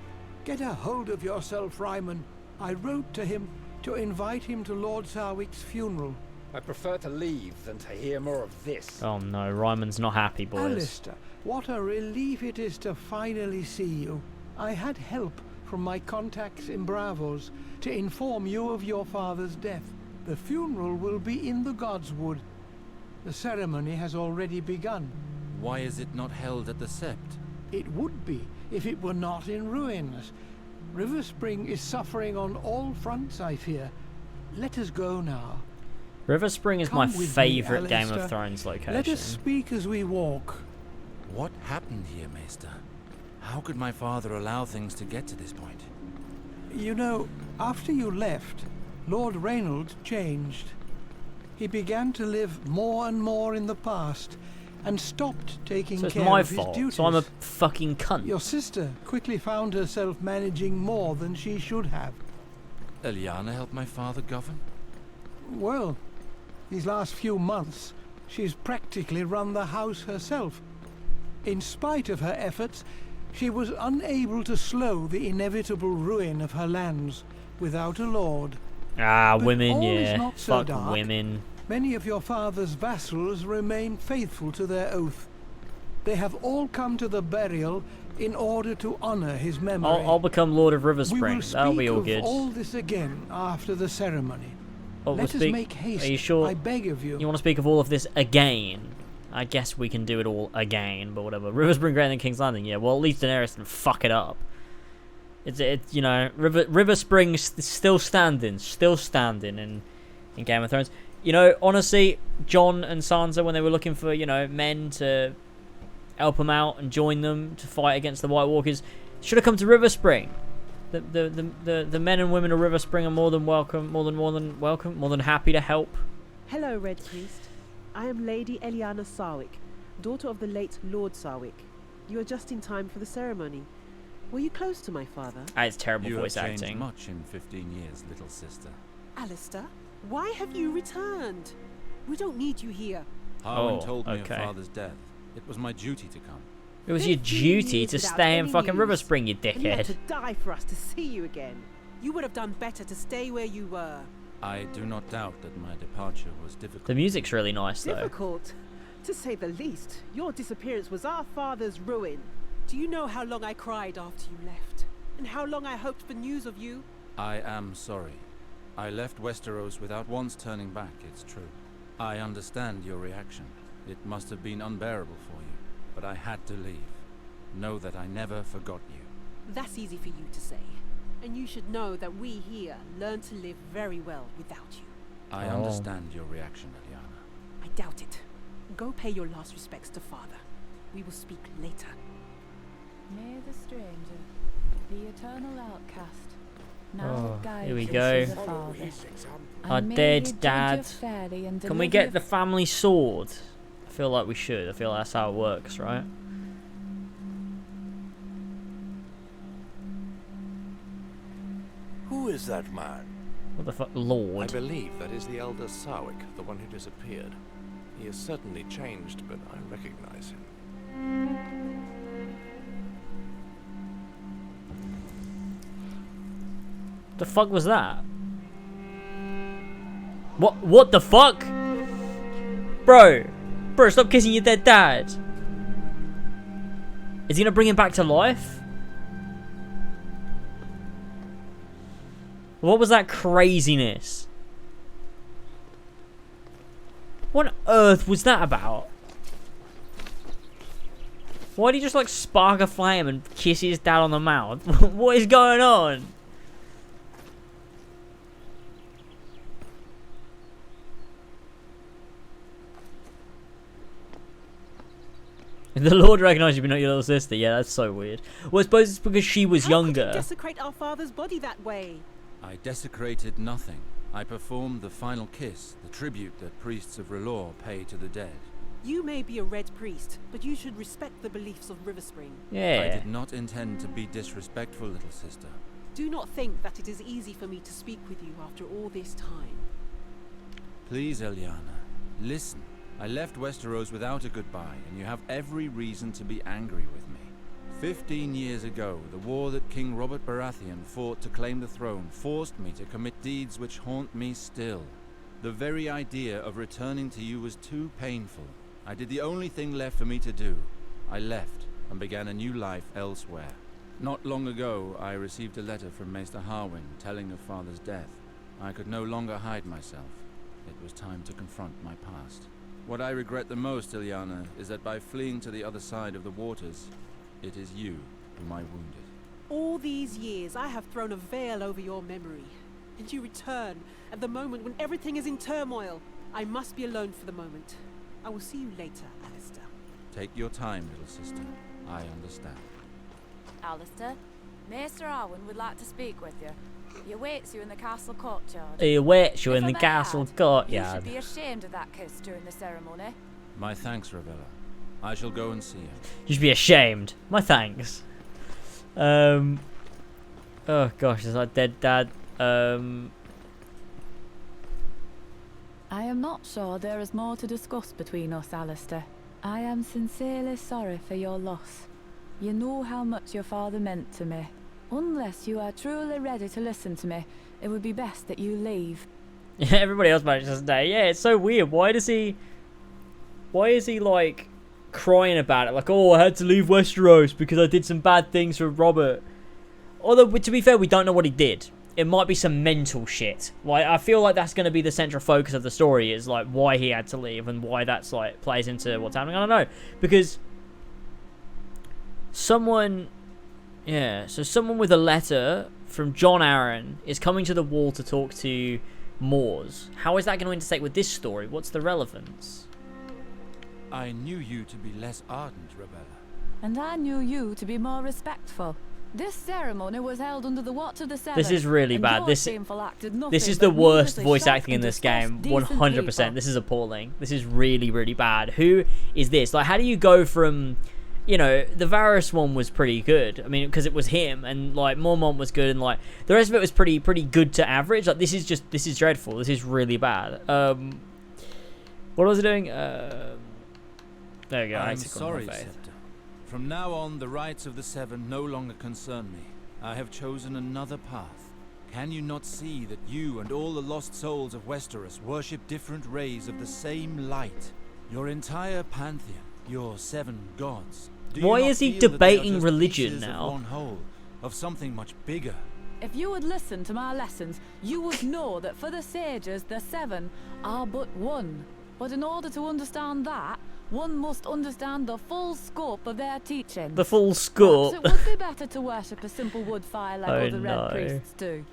Get a hold of yourself, Ryman. I wrote to him to invite him to Lord Sarwick's funeral. I prefer to leave than to hear more of this. Oh no, Ryman's not happy, boys. Alistair, what a relief it is to finally see you. I had help from my contacts in Bravos to inform you of your father's death. The funeral will be in the Godswood. The ceremony has already begun. Why is it not held at the Sept? It would be if it were not in ruins. Riverspring is suffering on all fronts, I fear. Let us go now. Riverspring is Come my with me, favourite Game Alistair. of Thrones location. Let us speak as we walk. What happened here, Maester? How could my father allow things to get to this point? You know, after you left, Lord Reynold changed. He began to live more and more in the past, and stopped taking So it's care my of his fault. duties. So I'm a fucking cunt. Your sister quickly found herself managing more than she should have. Eliana helped my father govern? Well, these last few months, she's practically run the house herself. In spite of her efforts, she was unable to slow the inevitable ruin of her lands without a lord. Ah, But women, all is yeah. not so Fuck dark. women. Many of your father's vassals remain faithful to their oath. They have all come to the burial in order to honor his memory. I'll become Lord of We Riverspring. will That'll be speak all of good. all this again after the ceremony. Oh, Let us make haste. Are you sure? I beg of you. You want to speak of all of this again? I guess we can do it all again, but whatever. Riverspring greater than King's Landing, yeah. Well, at least Daenerys didn't fuck it up. It's you know, Riverspring's still standing in Game of Thrones. You know, honestly, Jon and Sansa, when they were looking for, you know, men to help them out and join them to fight against the White Walkers. Should have come to River Spring. The men and women of River Spring are more than welcome, more than happy to help. Hello, Red Priest. I am Lady Eliana Sarwick, daughter of the late Lord Sarwick. You are just in time for the ceremony. Were you close to my father? It's terrible voice acting. You have acting. changed much in 15 years, little sister. Alistair, why have you returned? We don't need you here. Harwin told me of father's death. It was my duty to come. It was your duty to stay in fucking River Spring, you And you had dickhead. to die for us to see you again. You would have done better to stay where you were. I do not doubt that my departure was difficult. The music's really nice, though. Difficult? To say the least. Your disappearance was our father's ruin. Do you know how long I cried after you left? And how long I hoped for news of you? I am sorry. I left Westeros without once turning back, it's true. I understand your reaction. It must have been unbearable for you, but I had to leave. Know that I never forgot you. That's easy for you to say. And you should know that we here learn to live very well without you. I understand your reaction, Eliana. I doubt it. Go pay your last respects to father. We will speak later. Near the stranger, the eternal outcast. Now Here we go. Our dead dad. Can we get the family sword? I feel like we should. I feel like that's how it works, right? Who is that man? What the fuck? Lord. I believe that is the elder Sarwick, the one who disappeared. He has certainly changed, but I recognize him. The fuck was that? What the fuck? Bro, stop kissing your dead dad. Is he gonna bring him back to life? What was that craziness? What on earth was that about? Why did he just like spark a flame and kiss his dad on the mouth? What is going on? The Lord recognized you, but not your little sister. Yeah, that's so weird. Well, I suppose it's because she was younger. How could you desecrate our father's body that way? I desecrated nothing. I performed the final kiss, the tribute that priests of R'hllor pay to the dead. You may be a red priest, but you should respect the beliefs of River Spring. Yeah. I did not intend to be disrespectful, little sister. Do not think that it is easy for me to speak with you after all this time. Please, Eliana, listen. I left Westeros without a goodbye, and you have every reason to be angry with me. 15 years ago, the war that King Robert Baratheon fought to claim the throne forced me to commit deeds which haunt me still. The very idea of returning to you was too painful. I did the only thing left for me to do. I left and began a new life elsewhere. Not long ago, I received a letter from Maester Harwin telling of Father's death. I could no longer hide myself. It was time to confront my past. What I regret the most, Eliana, is that by fleeing to the other side of the waters, it is you whom I wounded. All these years, I have thrown a veil over your memory. And you return at the moment when everything is in turmoil. I must be alone for the moment. I will see you later, Alistair. Take your time, little sister. I understand. Alistair, Maester Harwin would like to speak with you. He awaits you in the castle courtyard. He awaits you in the castle courtyard. You should be ashamed of that kiss during the ceremony. My thanks, Ravella. I shall go and see him. You should be ashamed. My thanks. Oh gosh, is that dead dad? I am not sure there is more to discuss between us, Alistair. I am sincerely sorry for your loss. You know how much your father meant to me. Unless you are truly ready to listen to me, it would be best that you leave. Yeah, everybody else managed to stay. Yeah, it's so weird. Why is he like crying about it? Like, oh, I had to leave Westeros because I did some bad things for Robert. Although, to be fair, we don't know what he did. It might be some mental shit. Like, I feel like that's going to be the central focus of the story, is like why he had to leave and why that's like plays into what's happening. I don't know, because someone with a letter from John Arryn is coming to the wall to talk to Mors. How is that going to intersect with this story? What's the relevance? I knew you to be less ardent, Rebella. And I knew you to be more respectful. This ceremony was held under the watch of the Seven. This is really bad. This is the worst voice acting in this game. 100%. This is appalling. This is really, really bad. Who is this? Like, how do you go from, you know, the Varys one was pretty good. I mean, because it was him, and like Mormont was good, and like the rest of it was pretty good to average. Like, this is dreadful. This is really bad. What was I doing? There we go. I'm sorry, Seth. From now on, the rights of the Seven no longer concern me. I have chosen another path. Can you not see that you and all the lost souls of Westeros worship different rays of the same light? Your entire pantheon, your 7 gods. Why is he debating religion now? Of one whole, of something much bigger. If you would listen to my lessons, you would know that for the sages, the 7 are but one. But in order to understand that, one must understand the full scope of their teaching. The full scope. Perhaps it would be better to worship a simple wood fire like Oh, other no. red priests do.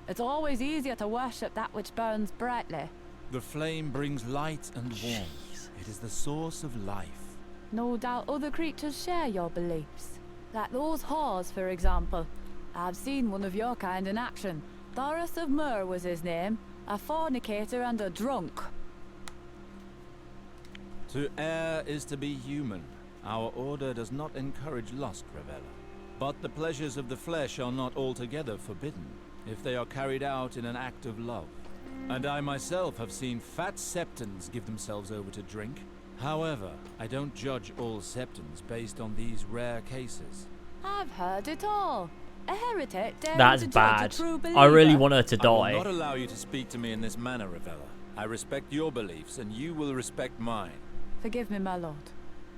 It's always easier to worship that which burns brightly. The flame brings light and warmth. It is the source of life. No doubt other creatures share your beliefs. Like those whores, for example. I've seen one of your kind in action. Thoros of Myr was his name. A fornicator and a drunk. To err is to be human. Our order does not encourage lust, Rebella. But the pleasures of the flesh are not altogether forbidden, if they are carried out in an act of love. And I myself have seen fat septons give themselves over to drink. However, I don't judge all septons based on these rare cases. I've heard it all. A heretic daring That's to judge bad. a true believer. I really want her to I will die. not allow you to speak to me in this manner, Rebella. I respect your beliefs, and you will respect mine. Forgive me, my lord.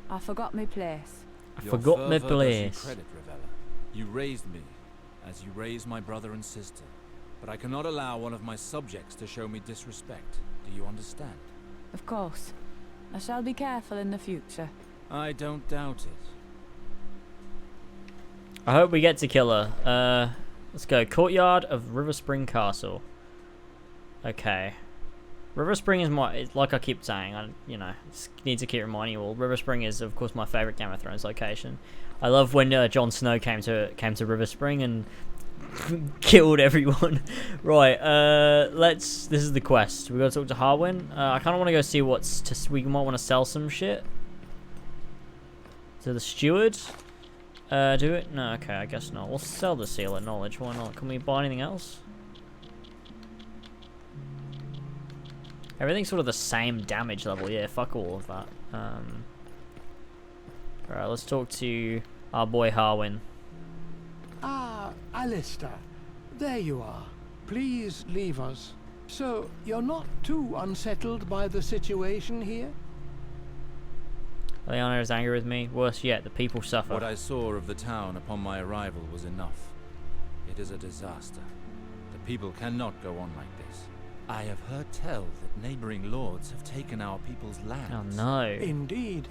I forgot my place. I forgot my Your fervor does you place. credit, Rebella. You raised me, as you raised my brother and sister. But I cannot allow one of my subjects to show me disrespect. Do you understand? Of course. I shall be careful in the future. I don't doubt it. I hope we get to kill her. Let's go. Courtyard of River Spring Castle. Okay. River Spring is like I keep saying, I need to keep reminding you all. River Spring is, of course, my favorite Game of Thrones location. I love when Jon Snow came to River Spring and killed everyone. Right, this is the quest. We got to talk to Harwin. I kind of want to go see we might want to sell some shit to the steward. Do it? No, okay, I guess not. We'll sell the Seal of Knowledge. Why not? Can we buy anything else? Everything's sort of the same damage level. Yeah, fuck all of that. Alright, let's talk to our boy Harwin. Ah, Alistair. There you are. Please leave us. So, you're not too unsettled by the situation here? Lyanna is angry with me. Worse yet, the people suffer. What I saw of the town upon my arrival was enough. It is a disaster. The people cannot go on like this. I have heard tell that neighboring lords have taken our people's lands. Oh no. Indeed.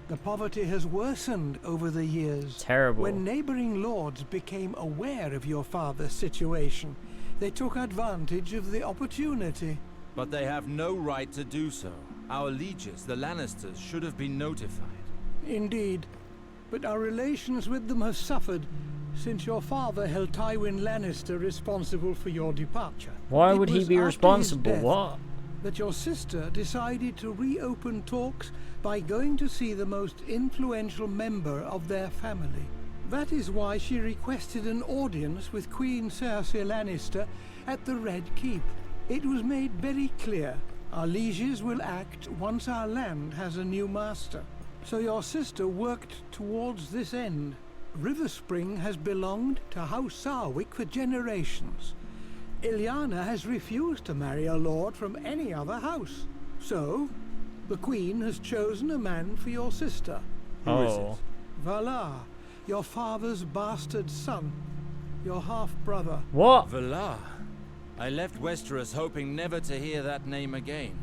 The poverty has worsened over the years. Terrible. When neighboring lords became aware of your father's situation, they took advantage of the opportunity. But they have no right to do so. Our lieges, the Lannisters, should have been notified. Indeed. But our relations with them have suffered since your father held Tywin Lannister responsible for your departure. Why would he be responsible? Death What? that your sister decided to reopen talks by going to see the most influential member of their family. That is why she requested an audience with Queen Cersei Lannister at the Red Keep. It was made very clear our lieges will act once our land has a new master. So your sister worked towards this end. River Spring has belonged to House Sarwick for generations. Ilyana has refused to marry a lord from any other house. So, the Queen has chosen a man for your sister. Who is it? Valar, your father's bastard son. Your half-brother. What? Valar? I left Westeros hoping never to hear that name again.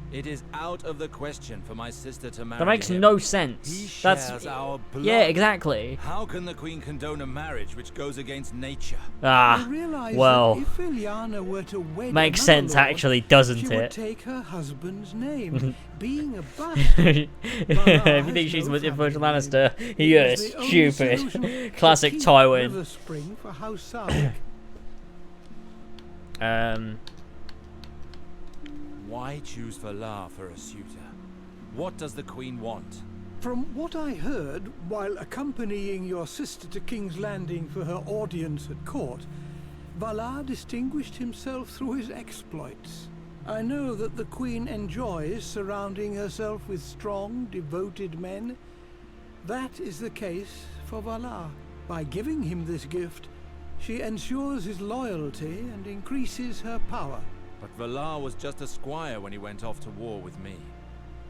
It is out of the question for my sister to marry That makes him. no sense. He That's shares our blood. yeah, exactly. How can the Queen condone a marriage which goes against nature? Ah, well, if Ilyana were to wed makes another sense lord, actually, doesn't she it? would take her husband's name. Being a bastard, If you think she's with influential Lannister, you're stupid. Classic Tywin. River Spring for House Sarwick. Why choose Valar for a suitor? What does the Queen want? From what I heard while accompanying your sister to King's Landing for her audience at court, Valar distinguished himself through his exploits. I know that the Queen enjoys surrounding herself with strong, devoted men. That is the case for Valar. By giving him this gift, she ensures his loyalty and increases her power. But Valar was just a squire when he went off to war with me.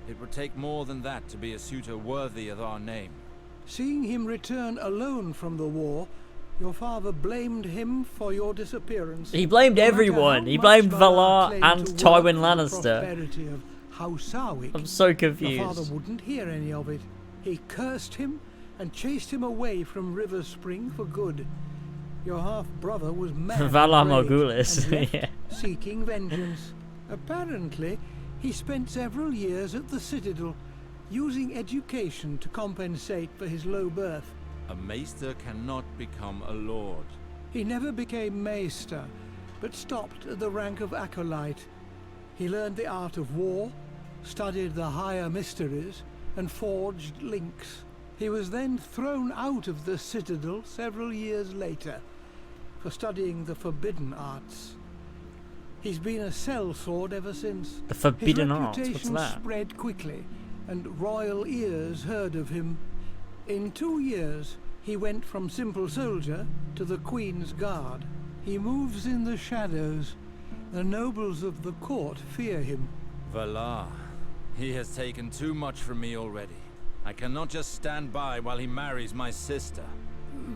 It would take more than that to be a suitor worthy of our name. Seeing him return alone from the war, your father blamed him for your disappearance. He blamed everyone. He blamed Valar and Tywin Lannister. Of House Sarwick. I'm so confused. Your father wouldn't hear any of it. He cursed him and chased him away from River Spring for good. Your half-brother was mad Valar with rage Morghulis, and left yeah. seeking vengeance. Apparently, he spent several years at the Citadel, using education to compensate for his low birth. A maester cannot become a lord. He never became maester, but stopped at the rank of acolyte. He learned the art of war, studied the higher mysteries, and forged links. He was then thrown out of the Citadel several years later for studying the forbidden arts. He's been a sellsword ever since. The forbidden arts? His What's reputation that? spread quickly, and royal ears heard of him. In 2 years, he went from simple soldier to the Queen's Guard. He moves in the shadows. The nobles of the court fear him. Valar. He has taken too much from me already. I cannot just stand by while he marries my sister.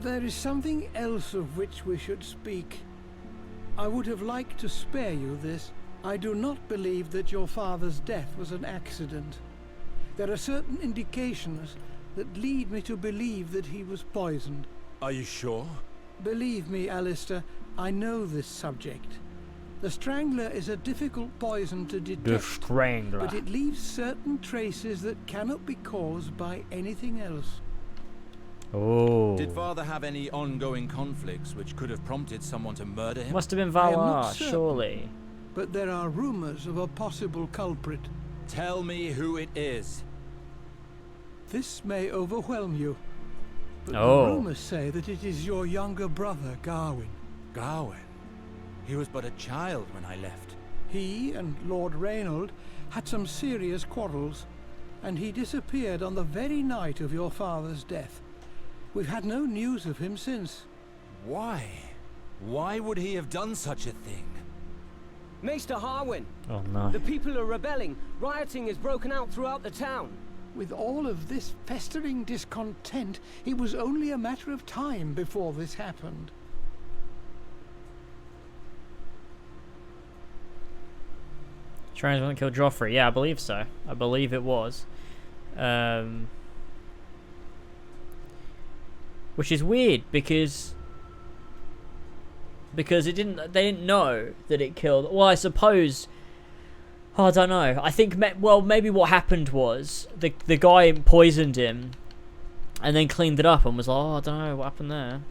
There is something else of which we should speak. I would have liked to spare you this. I do not believe that your father's death was an accident. There are certain indications that lead me to believe that he was poisoned. Are you sure? Believe me, Alistair, I know this subject. The Strangler is a difficult poison to detect. The Strangler. But it leaves certain traces that cannot be caused by anything else. Oh. Did father have any ongoing conflicts which could have prompted someone to murder him? Must have been I am not Valar, certain, surely. But there are rumors of a possible culprit. Tell me who it is. This may overwhelm you. But Oh. the rumors say that it is your younger brother, Garwin. Garwin? He was but a child when I left. He and Lord Reynold had some serious quarrels, and he disappeared on the very night of your father's death. We've had no news of him since. Why? Why would he have done such a thing? Maester Harwin! Oh no. The people are rebelling. Rioting has broken out throughout the town. With all of this festering discontent, it was only a matter of time before this happened. Trans won't kill Joffrey. Yeah, I believe so. I believe it was. Which is weird because they didn't know that it killed. Well, I suppose. Oh, I don't know. I think maybe what happened was the guy poisoned him, and then cleaned it up and was like, oh, I don't know what happened there.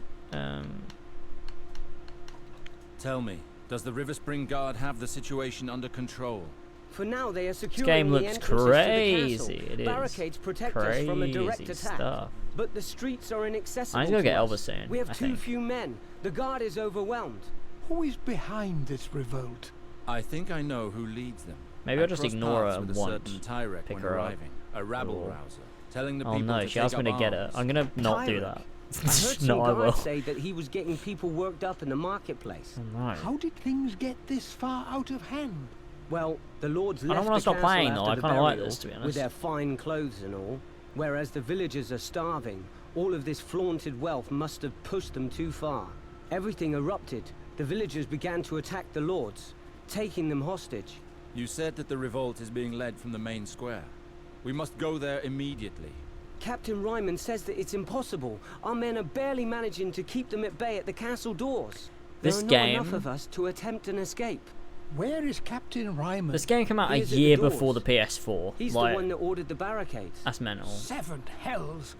Tell me, does the River Spring Guard have the situation under control? For now, they are This securing game the looks entrances crazy. to the castle. It is. Barricades protect us from a direct Crazy attack. stuff. But the streets are inaccessible. I need to go get us. Elba soon, We have I too think. few men. The guard is overwhelmed. Who is behind this revolt? I think I know who leads them. Maybe I I'll just crossed ignore paths her with and a want certain Tyrek pick when her up. arriving, a rabble-rouser, telling the Oh people no, to she take asked me up to get her. arms. I'm gonna not do Tyrek. that. I heard some No, I will. guards say that he was getting people worked up in the marketplace. Oh, no. How did things get this far out of hand? Well, the lords I don't left wanna the stop castle playing, though. after I the kinda like burial this, to be honest. with their fine clothes and all, whereas the villagers are starving. All of this flaunted wealth must have pushed them too far. Everything erupted. The villagers began to attack the lords, taking them hostage. You said that the revolt is being led from the main square. We must go there immediately. Captain Ryman says that it's impossible. Our men are barely managing to keep them at bay at the castle doors. There are not enough of us to attempt an escape. Where is Captain Ryman? This game came out a year before the PS4. He's like, the one that ordered the barricades. That's mental. 7 hells.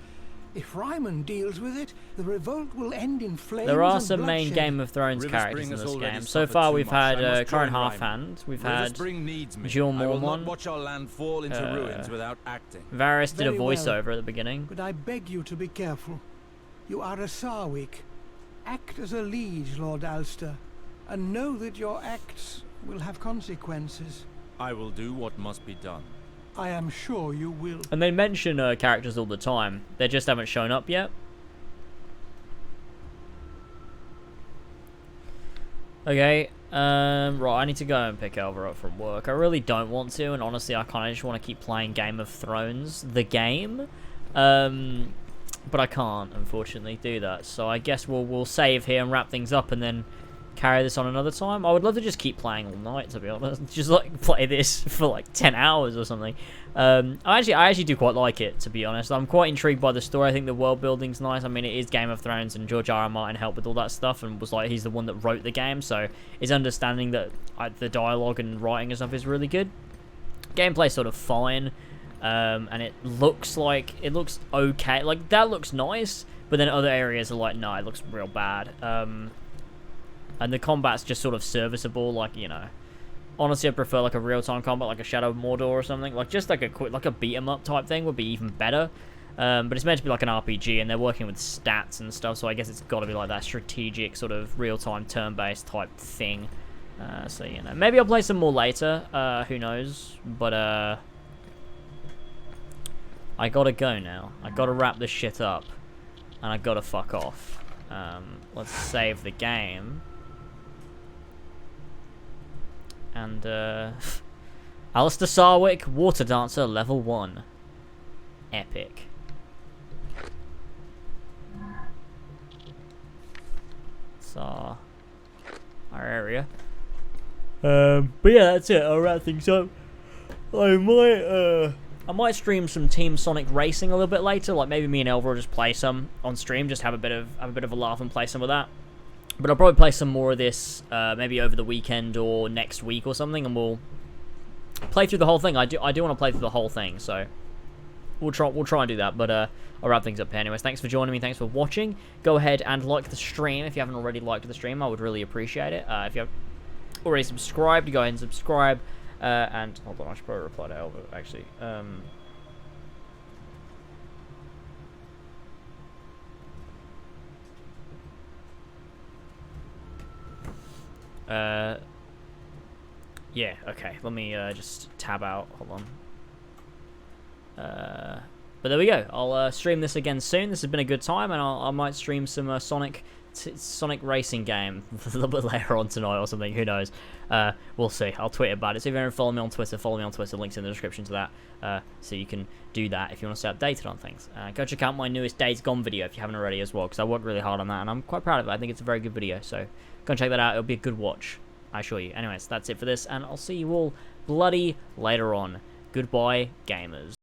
If Ryman deals with it, the revolt will end in flames. There are and some main bloodshed. Game of Thrones characters in this game. So far, we've had Current Halfhand, we've had Jill Mormon. Watch our land fall into ruins without acting. Varys did a Very well, voiceover at the beginning. But I beg you to be careful. You are a Sarwick. Act as a liege, Lord Alster, and know that your acts will have consequences. I will do what must be done. I am sure you will. And they mention characters all the time. They just haven't shown up yet. Okay. Right, I need to go and pick Elva up from work. I really don't want to, and honestly, I kind of just want to keep playing Game of Thrones, the game. But I can't, unfortunately, do that. So I guess we'll save here and wrap things up, and then carry this on another time. I would love to just keep playing all night, to be honest. Just like play this for like 10 hours or something. I actually do quite like it, to be honest. I'm quite intrigued by the story. I think the world building's nice. I mean, it is Game of Thrones, and George R.R. Martin helped with all that stuff, and was like, he's the one that wrote the game, so his understanding that the dialogue and writing and stuff is really good. Gameplay's sort of fine, and it looks okay. Like, that looks nice, but then other areas are like, no, it looks real bad. And the combat's just sort of serviceable, like, you know. Honestly, I prefer like a real-time combat, like a Shadow of Mordor or something. Like, just like a quick, like a beat-em-up type thing would be even better. But it's meant to be like an RPG, and they're working with stats and stuff, so I guess it's got to be like that strategic sort of real-time turn-based type thing. So, you know, maybe I'll play some more later. Who knows? But, I gotta go now. I gotta wrap this shit up, and I gotta fuck off. Let's save the game. And, Alistair Sarwick, Water Dancer, level 1. Epic. It's our area. But yeah, that's it. I'll wrap things up. I might stream some Team Sonic Racing a little bit later. Like, maybe me and Elva will just play some on stream, just have a bit of a laugh and play some of that. But I'll probably play some more of this, maybe over the weekend or next week or something, and we'll play through the whole thing. I do want to play through the whole thing, so we'll try and do that. But I'll wrap things up here. Anyways, thanks for joining me. Thanks for watching. Go ahead and like the stream if you haven't already liked the stream. I would really appreciate it. If you have already subscribed, go ahead and subscribe. And hold on, I should probably reply to Elva actually. Yeah, okay, let me just tab out, hold on. But there we go, I'll stream this again soon. This has been a good time, and I might stream some Sonic racing game a little bit later on tonight or something, who knows. We'll see, I'll tweet about it. So if you want to follow me on Twitter, links in the description to that, so you can do that if you want to stay updated on things. Go check out my newest Days Gone video if you haven't already as well, because I worked really hard on that, and I'm quite proud of it. I think it's a very good video, so go and check that out. It'll be a good watch, I assure you. Anyways, that's it for this, and I'll see you all bloody later on. Goodbye, gamers.